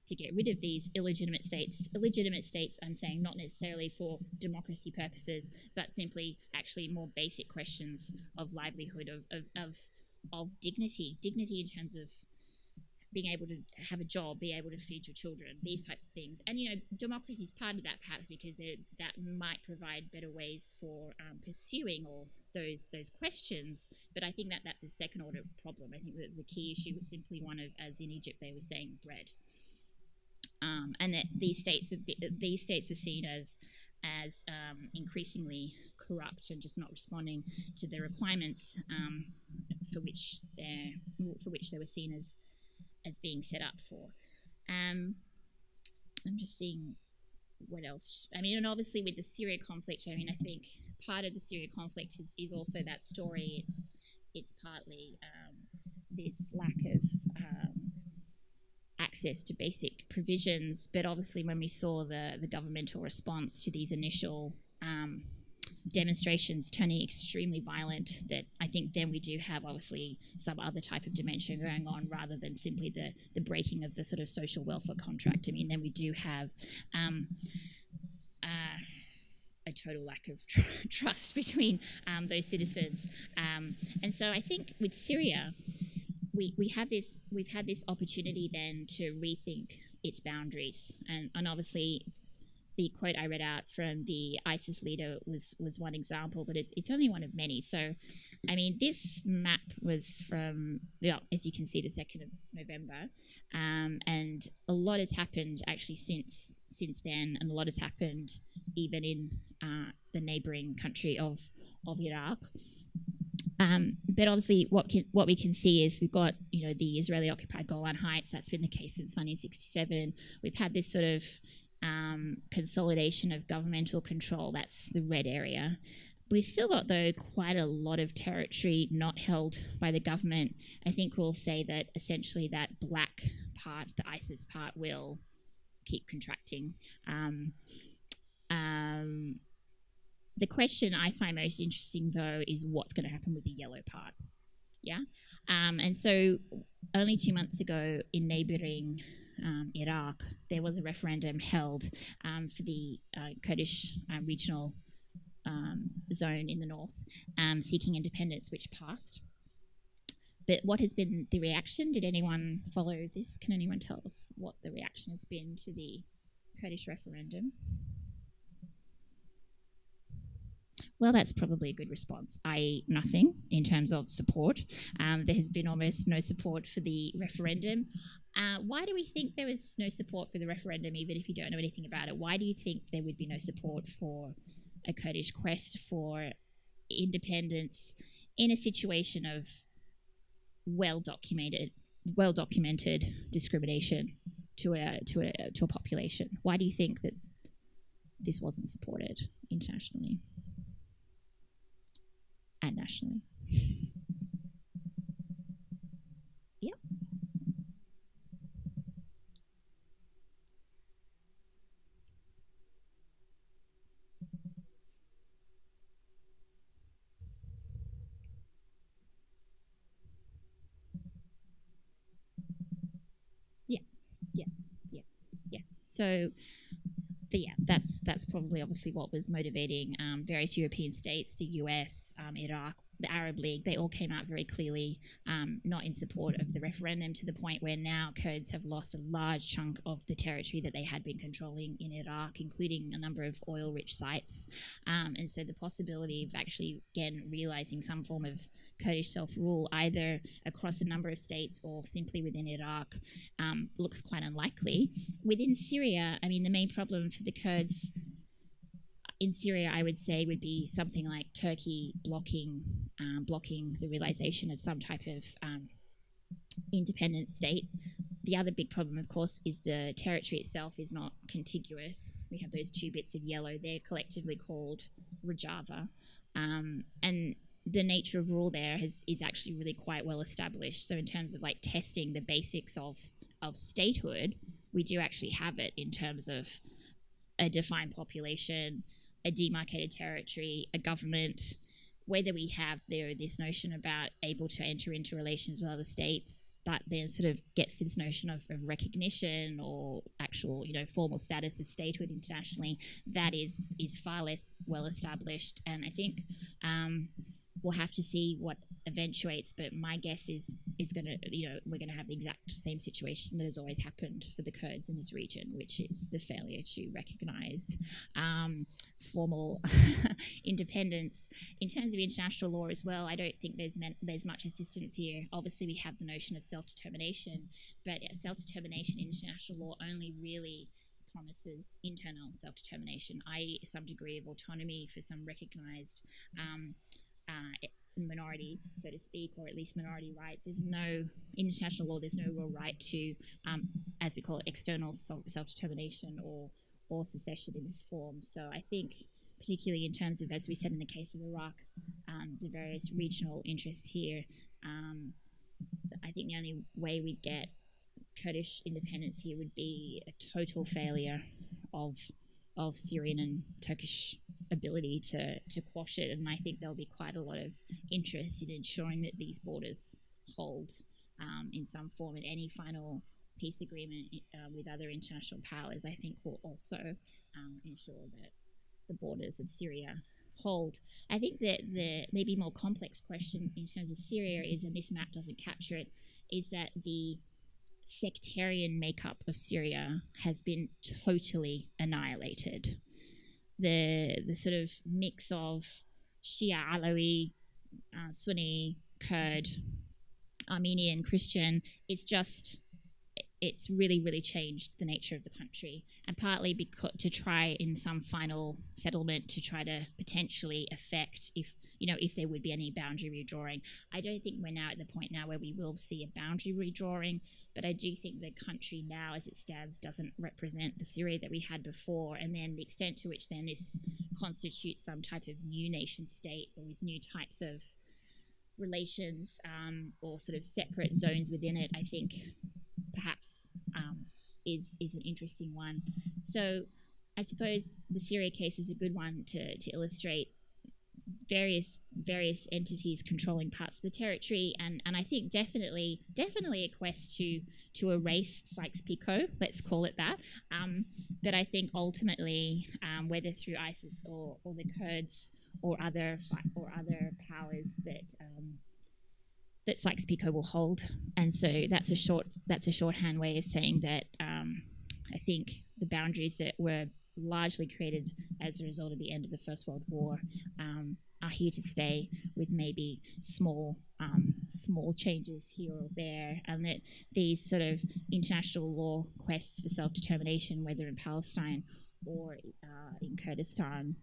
to get rid of these illegitimate states. Illegitimate states, I'm saying, not necessarily for democracy purposes, but simply actually more basic questions of livelihood, of dignity in terms of being able to have a job, be able to feed your children, these types of things. And democracy is part of that, perhaps because that might provide better ways for pursuing all those questions. But I think that's a second order problem. I think that the key issue was simply one of, as in Egypt they were saying, bread, and that these states were seen as increasingly corrupt and just not responding to the requirements for which they were seen as being set up for. I'm just seeing what else. I mean, and obviously with the Syria conflict, I mean, I think part of the Syria conflict is also that story. It's partly this lack of access to basic provisions, but obviously when we saw the governmental response to these initial demonstrations turning extremely violent, that I think then we do have obviously some other type of dimension going on rather than simply the breaking of the sort of social welfare contract. I mean, then we do have a total lack of trust between those citizens. And so I think with Syria, we've had this opportunity then to rethink its boundaries, and obviously the quote I read out from the ISIS leader was one example, but it's only one of many. So, I mean, this map was from, as you can see, the 2nd of November, and a lot has happened actually since then, and a lot has happened even in the neighbouring country of Iraq. But obviously, what we can see is we've got the Israeli-occupied Golan Heights. That's been the case since 1967. We've had this sort of consolidation of governmental control. That's the red area. We've still got, though, quite a lot of territory not held by the government. I think we'll say that essentially that black part, the ISIS part, will keep contracting. The question I find most interesting, though, is what's going to happen with the yellow part. Yeah. And so only 2 months ago in neighboring Iraq, there was a referendum held for the Kurdish regional zone in the north seeking independence, which passed. But what has been the reaction? Did anyone follow this? Can anyone tell us what the reaction has been to the Kurdish referendum? Well, that's probably a good response, i.e. nothing in terms of support. There has been almost no support for the referendum. Why do we think there was no support for the referendum, even if you don't know anything about it? Why do you think there would be no support for a Kurdish quest for independence in a situation of well-documented discrimination to a population? Why do you think that this wasn't supported internationally and nationally? Yep. Yeah. So that's probably obviously what was motivating various European states, the US, Iraq, the Arab League. They all came out very clearly not in support of the referendum, to the point where now Kurds have lost a large chunk of the territory that they had been controlling in Iraq, including a number of oil-rich sites. And so the possibility of actually, again, realizing some form of Kurdish self-rule, either across a number of states or simply within Iraq, looks quite unlikely. Within Syria, I mean, the main problem for the Kurds in Syria, I would say, would be something like Turkey blocking the realization of some type of independent state. The other big problem, of course, is the territory itself is not contiguous. We have those two bits of yellow. They're collectively called Rojava. And the nature of rule there is actually really quite well established. So in terms of like testing the basics of statehood, we do actually have it in terms of a defined population, a demarcated territory, a government. Whether we have there this notion about able to enter into relations with other states, that then sort of gets this notion of recognition or actual, formal status of statehood internationally, that is far less well established. And I think we'll have to see what eventuates, but my guess is gonna, we're gonna have the exact same situation that has always happened for the Kurds in this region, which is the failure to recognize formal independence. In terms of international law as well, I don't think there's much assistance here. Obviously, we have the notion of self-determination, but self-determination in international law only really promises internal self-determination, i.e. some degree of autonomy for some recognized minority, so to speak, or at least minority rights. There's no, in international law, there's no real right to, as we call it, external self-determination or secession in this form. So I think, particularly in terms of, as we said in the case of Iraq, the various regional interests here, I think the only way we'd get Kurdish independence here would be a total failure of Syrian and Turkish ability to quash it, and I think there'll be quite a lot of interest in ensuring that these borders hold in some form, and any final peace agreement with other international powers, I think, will also ensure that the borders of Syria hold. I think that the maybe more complex question in terms of Syria is, and this map doesn't capture it, is that the sectarian makeup of Syria has been totally annihilated. The sort of mix of Shia, Alawi, Sunni, Kurd, Armenian, Christian, it's really, really changed the nature of the country, and partly because to try in some final settlement to try to potentially affect if there would be any boundary redrawing. I don't think we're now at the point now where we will see a boundary redrawing, But I do think the country now, as it stands, doesn't represent the Syria that we had before. And then the extent to which then this constitutes some type of new nation state or with new types of relations or sort of separate zones within it, I think perhaps is an interesting one. So I suppose the Syria case is a good one to illustrate various entities controlling parts of the territory, and I think definitely a quest to erase Sykes-Picot, let's call it that. But I think ultimately, whether through ISIS or the Kurds or other powers that Sykes-Picot will hold, and so that's a shorthand way of saying that I think the boundaries that were largely created as a result of the end of the First World War are here to stay, with maybe small changes here or there, and that these sort of international law quests for self-determination, whether in Palestine or in Kurdistan,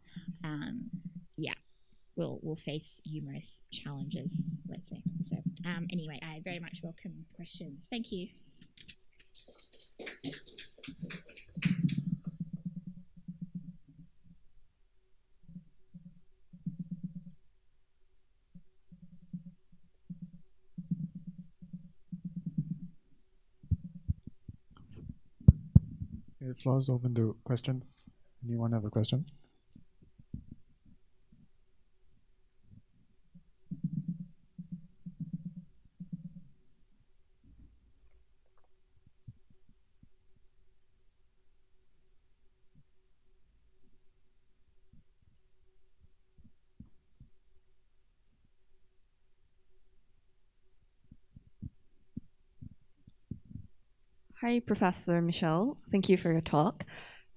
will face numerous challenges, let's say. So anyway, I very much welcome questions. Thank you. The floor is open to questions. Anyone have a question? Hi, Professor Michelle. Thank you for your talk.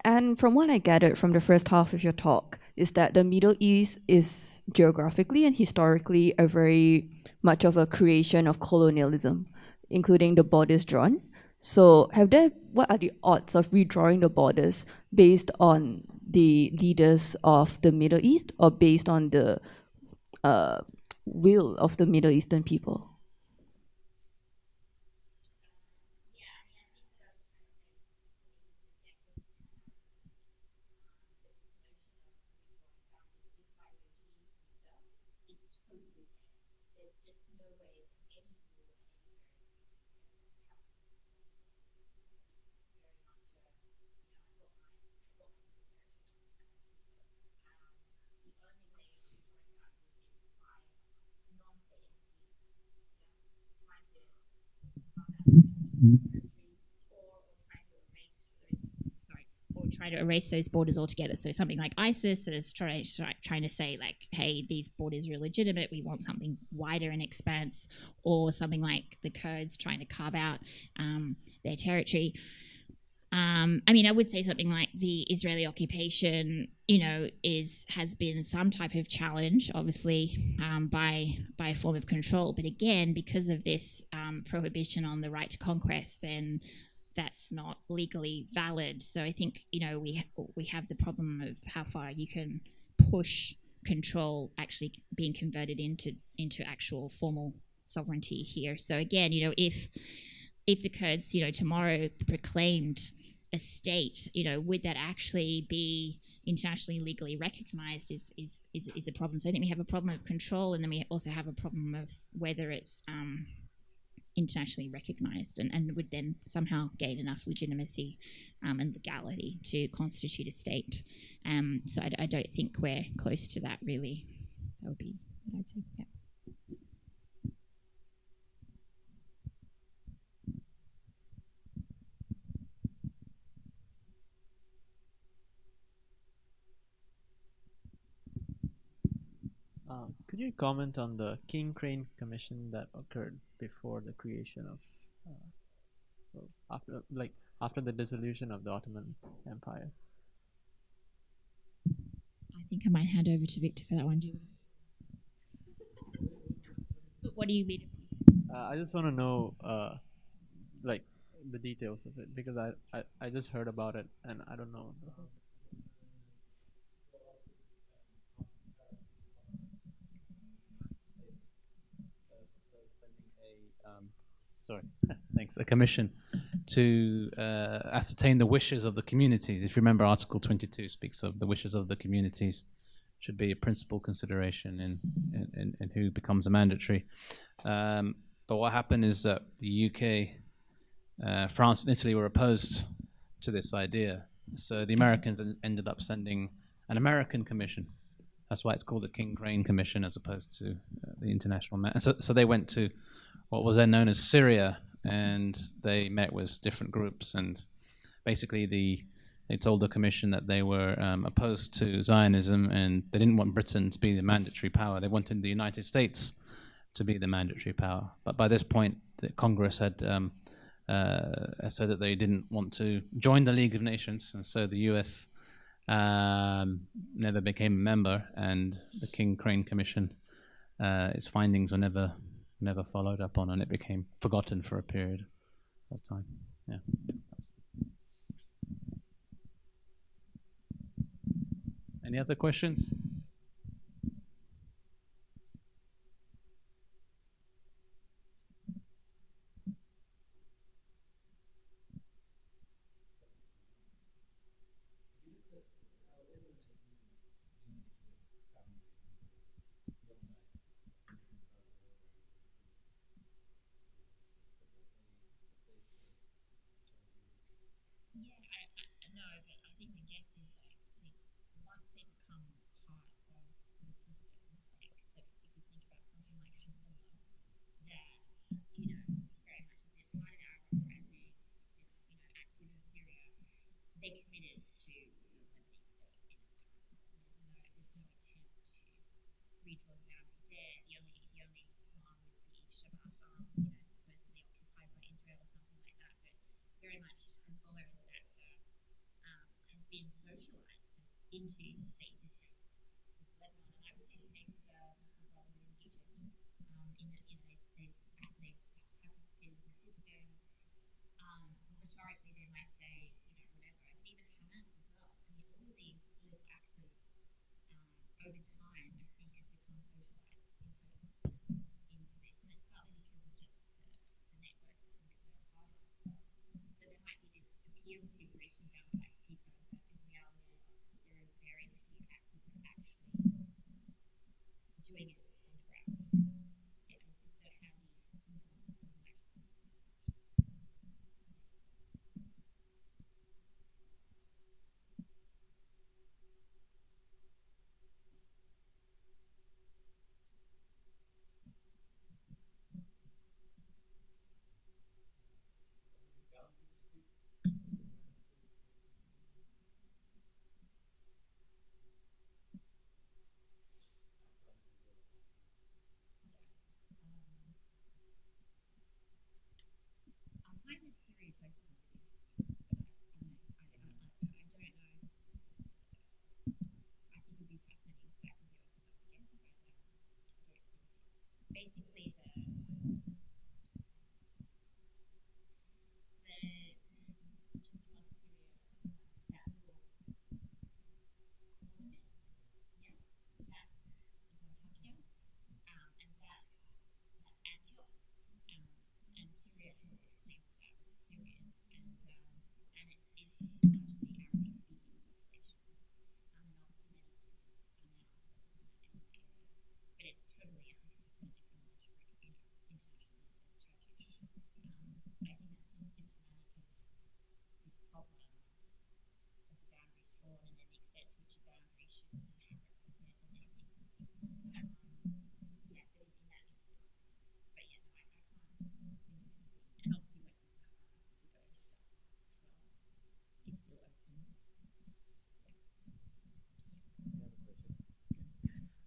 And from what I gathered from the first half of your talk is that the Middle East is geographically and historically a very much of a creation of colonialism, including the borders drawn. So what are the odds of redrawing the borders based on the leaders of the Middle East or based on the will of the Middle Eastern people? Or try to erase those borders altogether. So something like ISIS is trying to say, like, hey, these borders are illegitimate, we want something wider in expanse, or something like the Kurds trying to carve out their territory. I mean, I would say something like the Israeli occupation, has been some type of challenge, obviously, by a form of control. But again, because of this prohibition on the right to conquest, then that's not legally valid. So I think we have the problem of how far you can push control actually being converted into actual formal sovereignty here. So again, if the Kurds, tomorrow proclaimed a state, would that actually be internationally legally recognized is a problem. So I think we have a problem of control, and then we also have a problem of whether it's internationally recognized and would then somehow gain enough legitimacy and legality to constitute a state. So I don't think we're close to that, really. That would be what I'd say. Yeah. Could you comment on the King Crane Commission that occurred before the creation of, after the dissolution of the Ottoman Empire? I think I might hand over to Victor for that one. What do you mean? I just want to know, the details of it, because I just heard about it and I don't know. Sorry. Thank makes a commission to ascertain the wishes of the communities. If you remember, Article 22 speaks of the wishes of the communities should be a principal consideration in who becomes a mandatory. But what happened is that the UK, France and Italy were opposed to this idea. So the Americans ended up sending an American commission. That's why it's called the King Crane Commission as opposed to the International. So they went to what was then known as Syria, and they met with different groups, and basically they told the commission that they were opposed to Zionism, and they didn't want Britain to be the mandatory power. They wanted the United States to be the mandatory power. But by this point, the Congress had said that they didn't want to join the League of Nations, and so the US never became a member, and the King Crane Commission, its findings were never followed up on, and it became forgotten for a period of time. Yeah. Any other questions?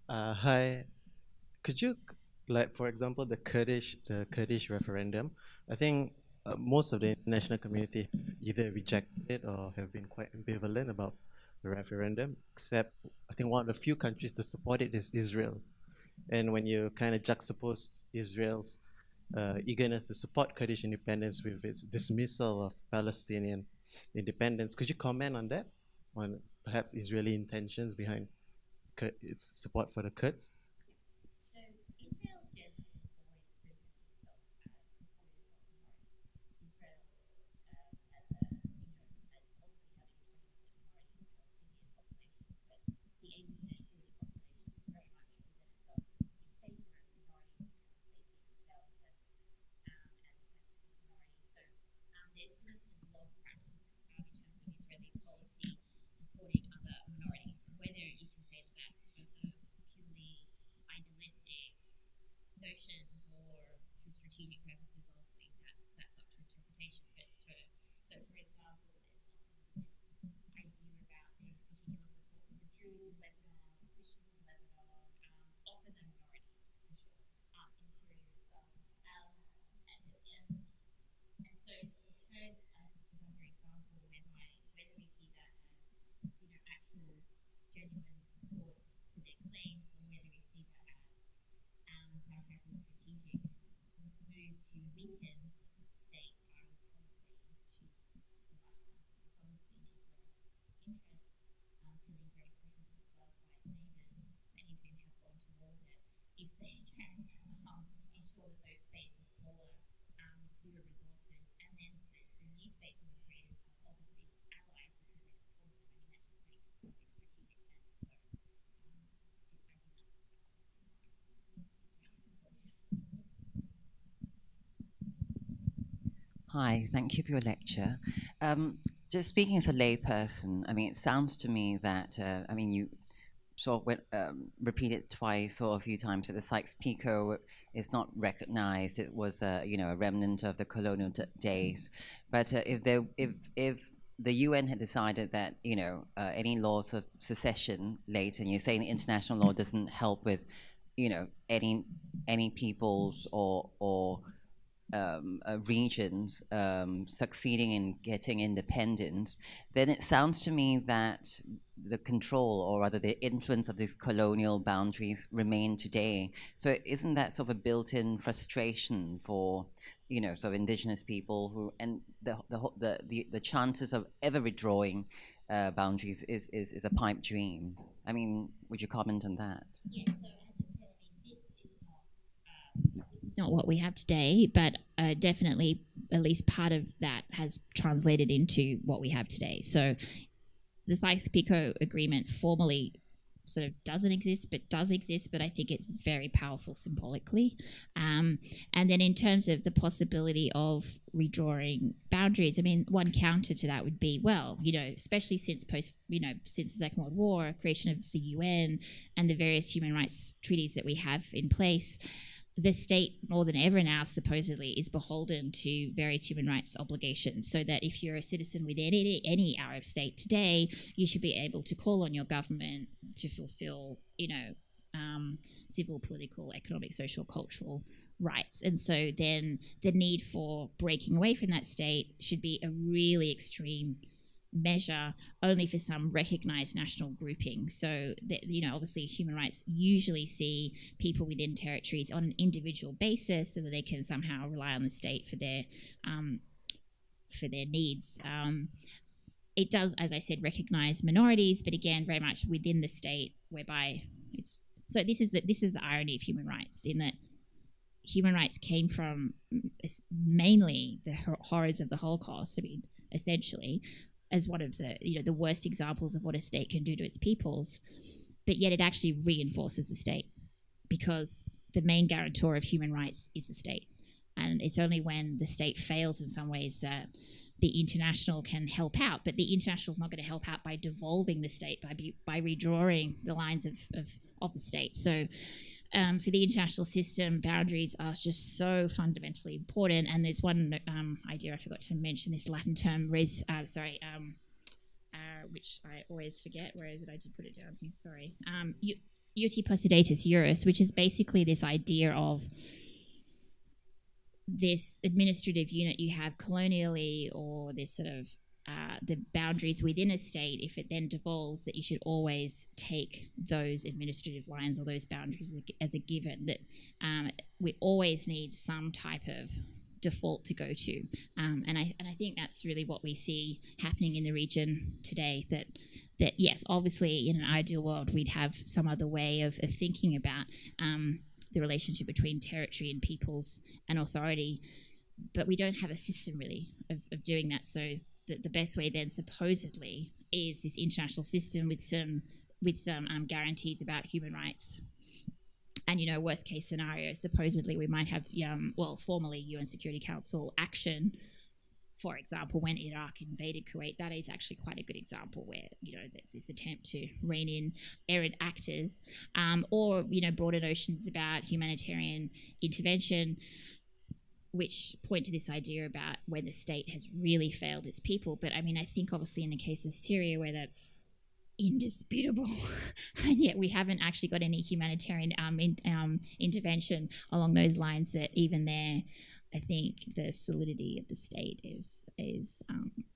Hi. Could you, like, for example, the Kurdish referendum? I think most of the international community either rejected it or have been quite ambivalent about the referendum. Except, I think one of the few countries to support it is Israel. And when you kind of juxtapose Israel's eagerness to support Kurdish independence with its dismissal of Palestinian independence, could you comment on that? On perhaps Israeli intentions behind its support for the Kurds? So Israel generally has always presented itself as supportive of the Kurds. Hi, thank you for your lecture. Just speaking as a layperson, I mean, it sounds to me that, I mean, you sort of went, repeated twice or a few times that the Sykes-Picot is not recognized. It was, you know, a remnant of the colonial days. But if the UN had decided that, you know, any laws of secession later, and you're saying international law doesn't help with, you know, any peoples or regions succeeding in getting independence, then it sounds to me that the control, or rather the influence of these colonial boundaries remain today. So isn't that sort of a built-in frustration for, you know, sort of indigenous people who, and the chances of ever withdrawing boundaries is a pipe dream? I mean, would you comment on that? Yeah, so as I said, I mean, this is not what we have today, but definitely at least part of that has translated into what we have today. So the Sykes-Picot Agreement formally sort of doesn't exist, but does exist, but I think it's very powerful symbolically. And then in terms of the possibility of redrawing boundaries, I mean, one counter to that would be, well, you know, especially since since the Second World War, creation of the UN and the various human rights treaties that we have in place, the state more than ever now supposedly is beholden to various human rights obligations, so that if you're a citizen within any Arab state today, you should be able to call on your government to fulfill, you know, civil, political, economic, social, cultural rights. And so then the need for breaking away from that state should be a really extreme measure only for some recognized national grouping. So that, you know, obviously human rights usually see people within territories on an individual basis so that they can somehow rely on the state for their needs. It does, as I said, recognize minorities, but again, very much within the state, whereby it's so this is the irony of human rights, in that human rights came from mainly the horrors of the Holocaust. I mean, essentially, as one of the, you know, the worst examples of what a state can do to its peoples, but yet it actually reinforces the state, because the main guarantor of human rights is the state, and it's only when the state fails in some ways that the international can help out. But the international is not going to help out by devolving the state, by redrawing the lines of the state. So for the international system, boundaries are just so fundamentally important. And there's one idea I forgot to mention, this Latin term, which I always forget. Where is it? I did put it down here, sorry. Iuti possidetis juris, which is basically this idea of this administrative unit you have colonially, or this sort of the boundaries within a state, if it then devolves, that you should always take those administrative lines or those boundaries as a given, that we always need some type of default to go to. And I think that's really what we see happening in the region today, that yes, obviously in an ideal world we'd have some other way of thinking about the relationship between territory and peoples and authority, but we don't have a system really of doing that. So the best way then supposedly is this international system with some guarantees about human rights. And, you know, worst case scenario, supposedly we might have, formally UN Security Council action. For example, when Iraq invaded Kuwait, that is actually quite a good example where, you know, there's this attempt to rein in errant actors, or, you know, broader notions about humanitarian intervention, which point to this idea about when the state has really failed its people. But I mean, I think obviously in the case of Syria, where that's indisputable, and yet we haven't actually got any humanitarian intervention along those lines, that even there, I think the solidity of the state is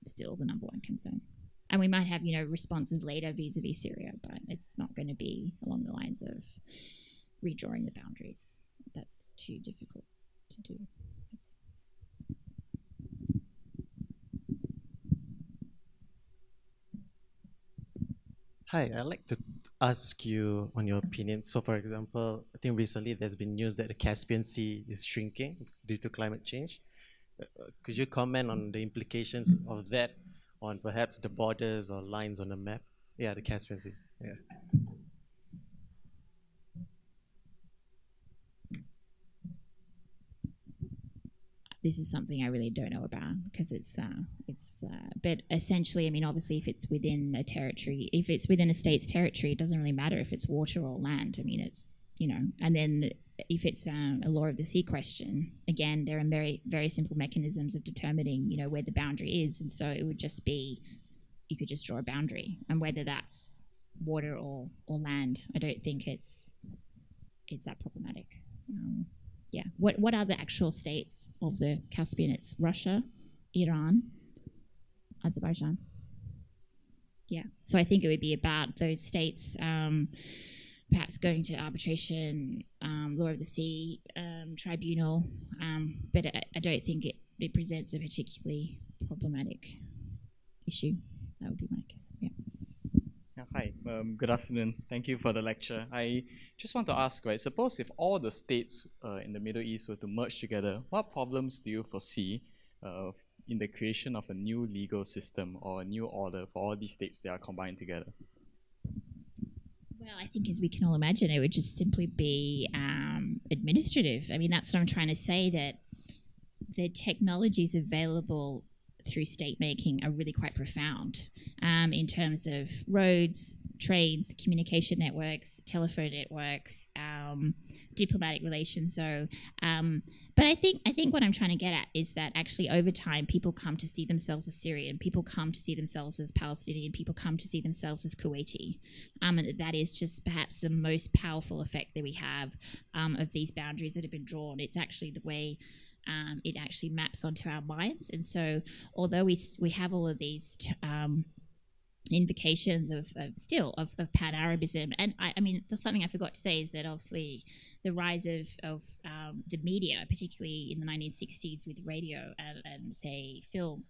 still the number one concern. And we might have, you know, responses later vis-a-vis Syria, but it's not going to be along the lines of redrawing the boundaries. That's too difficult to do. Hi, I'd like to ask you on your opinion. So, for example, I think recently there's been news that the Caspian Sea is shrinking due to climate change. Could you comment on the implications of that on perhaps the borders or lines on the map? Yeah, the Caspian Sea. Yeah. this is something I really don't know about, because but essentially, I mean, obviously, if it's within a territory, if it's within a state's territory, it doesn't really matter if it's water or land. I mean, it's, and then if it's a law of the sea question, again, there are very, very simple mechanisms of determining, where the boundary is. And so it would just be, you could just draw a boundary, and whether that's water or land, I don't think it's that problematic. Yeah. What are the actual states of the Caspian? It's Russia, Iran, Azerbaijan. Yeah. So I think it would be about those states perhaps going to arbitration, law of the sea, tribunal, but I don't think it presents a particularly problematic issue. That would be my guess. Yeah. Hi, good afternoon. Thank you for the lecture. I just want to ask, right, suppose if all the states in the Middle East were to merge together, what problems do you foresee in the creation of a new legal system or a new order for all these states that are combined together? Well, I think, as we can all imagine, it would just simply be administrative. I mean, that's what I'm trying to say, that the technologies available through state making are really quite profound in terms of roads, trains, communication networks, telephone networks, diplomatic relations. So, but I think what I'm trying to get at is that actually over time, people come to see themselves as Syrian, people come to see themselves as Palestinian, people come to see themselves as Kuwaiti, and that is just perhaps the most powerful effect that we have of these boundaries that have been drawn. It's actually the way it actually maps onto our minds. And so although we have all of these invocations of Pan-Arabism, and I mean, something I forgot to say is that obviously the rise of the media, particularly in the 1960s with radio and say film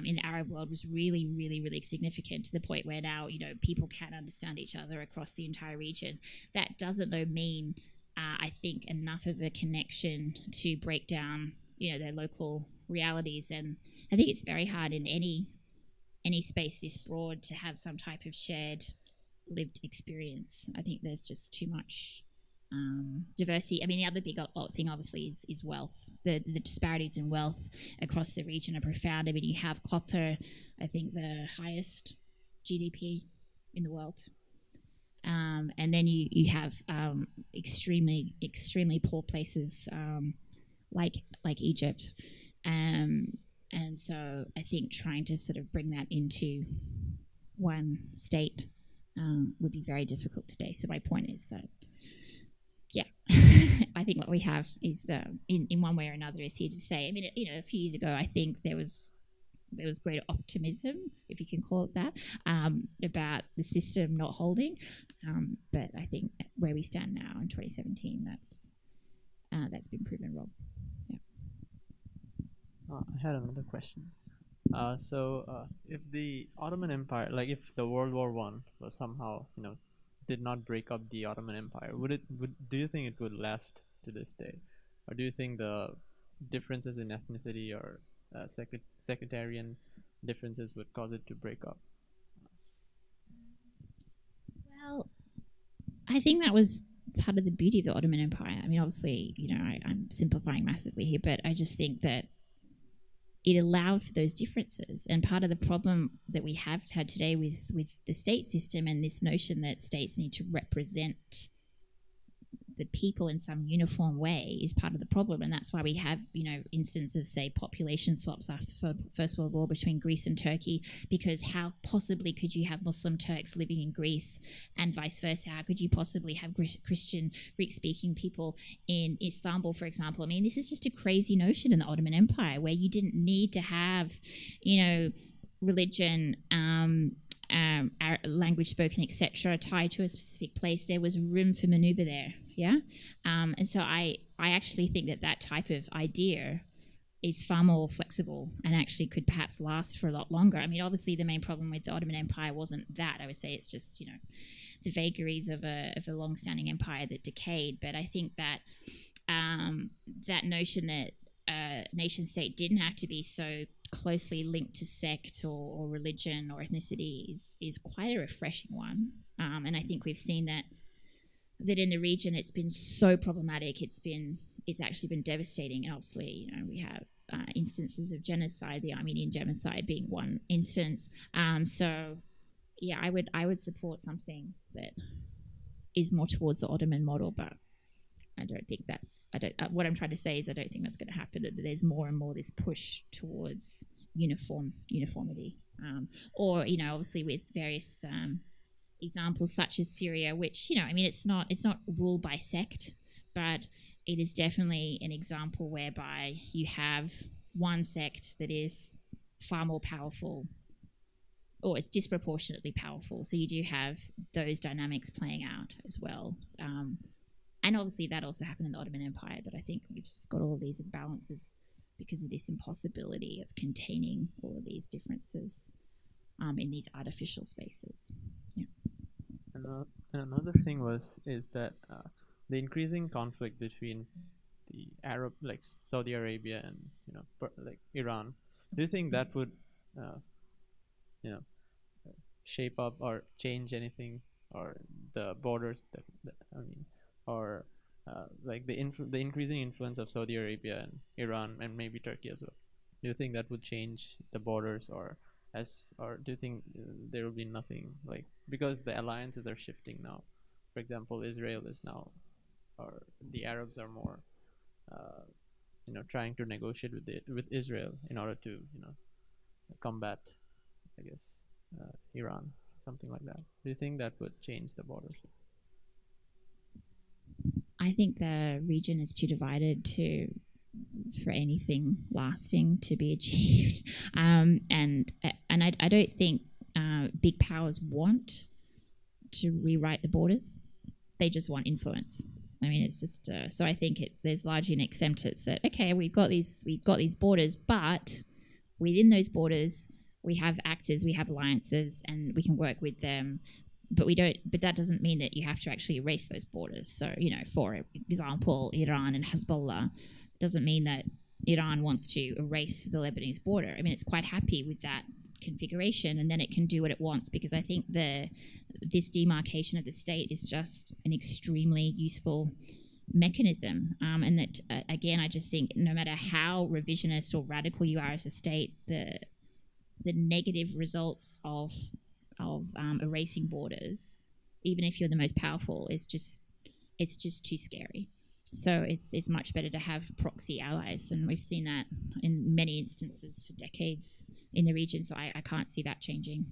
in the Arab world, was really, really, really significant, to the point where now, people can understand each other across the entire region. That doesn't though mean I think enough of a connection to break down, their local realities. And I think it's very hard in any space this broad to have some type of shared lived experience. I think there's just too much diversity. I mean, the other big thing obviously is wealth. The disparities in wealth across the region are profound. I mean, you have Qatar, I think the highest GDP in the world. And then you have extremely, extremely poor places like Egypt. And so I think trying to sort of bring that into one state would be very difficult today. So my point is that, yeah, I think what we have is, in one way or another, is here to say. I mean, a few years ago, I think there was greater optimism, if you can call it that, about the system not holding. But I think where we stand now in 2017, that's been proven wrong. Yeah. I had another question. If the Ottoman Empire, like if the World War I was somehow, did not break up the Ottoman Empire, do you think it would last to this day, or do you think the differences in ethnicity or sectarian differences would cause it to break up? Well, I think that was part of the beauty of the Ottoman Empire. I mean, obviously, I'm simplifying massively here, but I just think that it allowed for those differences. And part of the problem that we have had today with the state system and this notion that states need to represent the people in some uniform way is part of the problem. And that's why we have, instances of, say, population swaps after the First World War between Greece and Turkey, because how possibly could you have Muslim Turks living in Greece and vice versa? How could you possibly have Christian Greek-speaking people in Istanbul, for example? I mean, this is just a crazy notion in the Ottoman Empire, where you didn't need to have, religion, language spoken, etc., tied to a specific place. There was room for maneuver there. Yeah. And so I actually think that type of idea is far more flexible and actually could perhaps last for a lot longer. I mean, obviously the main problem with the Ottoman Empire wasn't that. I would say it's just, the vagaries of a long-standing empire that decayed. But I think that that notion that nation state didn't have to be so closely linked to sect or religion or ethnicity is quite a refreshing one. And I think we've seen that in the region it's been so problematic. It's actually been devastating. And obviously, we have instances of genocide, the Armenian genocide being one instance. So, yeah, I would support something that is more towards the Ottoman model, but I don't think that's. What I'm trying to say is I don't think that's going to happen. That there's more and more this push towards uniformity, or obviously with various examples such as Syria, which it's not ruled by sect, but it is definitely an example whereby you have one sect that is far more powerful, or it's disproportionately powerful. So you do have those dynamics playing out as well. And obviously that also happened in the Ottoman Empire, but I think we've just got all of these imbalances because of this impossibility of containing all of these differences in these artificial spaces. Yeah. And another thing is that the increasing conflict between the Arab, like Saudi Arabia and like Iran. Do you think that would shape up or change anything, or the borders or like the increasing influence of Saudi Arabia and Iran and maybe Turkey as well? Do you think that would change the borders, or do you think there will be nothing, like, because the alliances are shifting now? For example, Israel is now, or the Arabs are more trying to negotiate with Israel in order to combat, I guess, Iran, something like that. Do you think that would change the borders? I think the region is too divided for anything lasting to be achieved, and I don't think big powers want to rewrite the borders. They just want influence. I mean, it's just so I think there's largely an acceptance that okay, we've got these borders, but within those borders we have actors, we have alliances, and we can work with them. But we don't. But that doesn't mean that you have to actually erase those borders. So for example, Iran and Hezbollah doesn't mean that Iran wants to erase the Lebanese border. I mean, it's quite happy with that configuration, and then it can do what it wants, because I think this demarcation of the state is just an extremely useful mechanism, and that again, I just think no matter how revisionist or radical you are as a state, the negative results of erasing borders, even if you're the most powerful, it's just too scary. So it's much better to have proxy allies, and we've seen that in many instances for decades in the region. So I can't see that changing.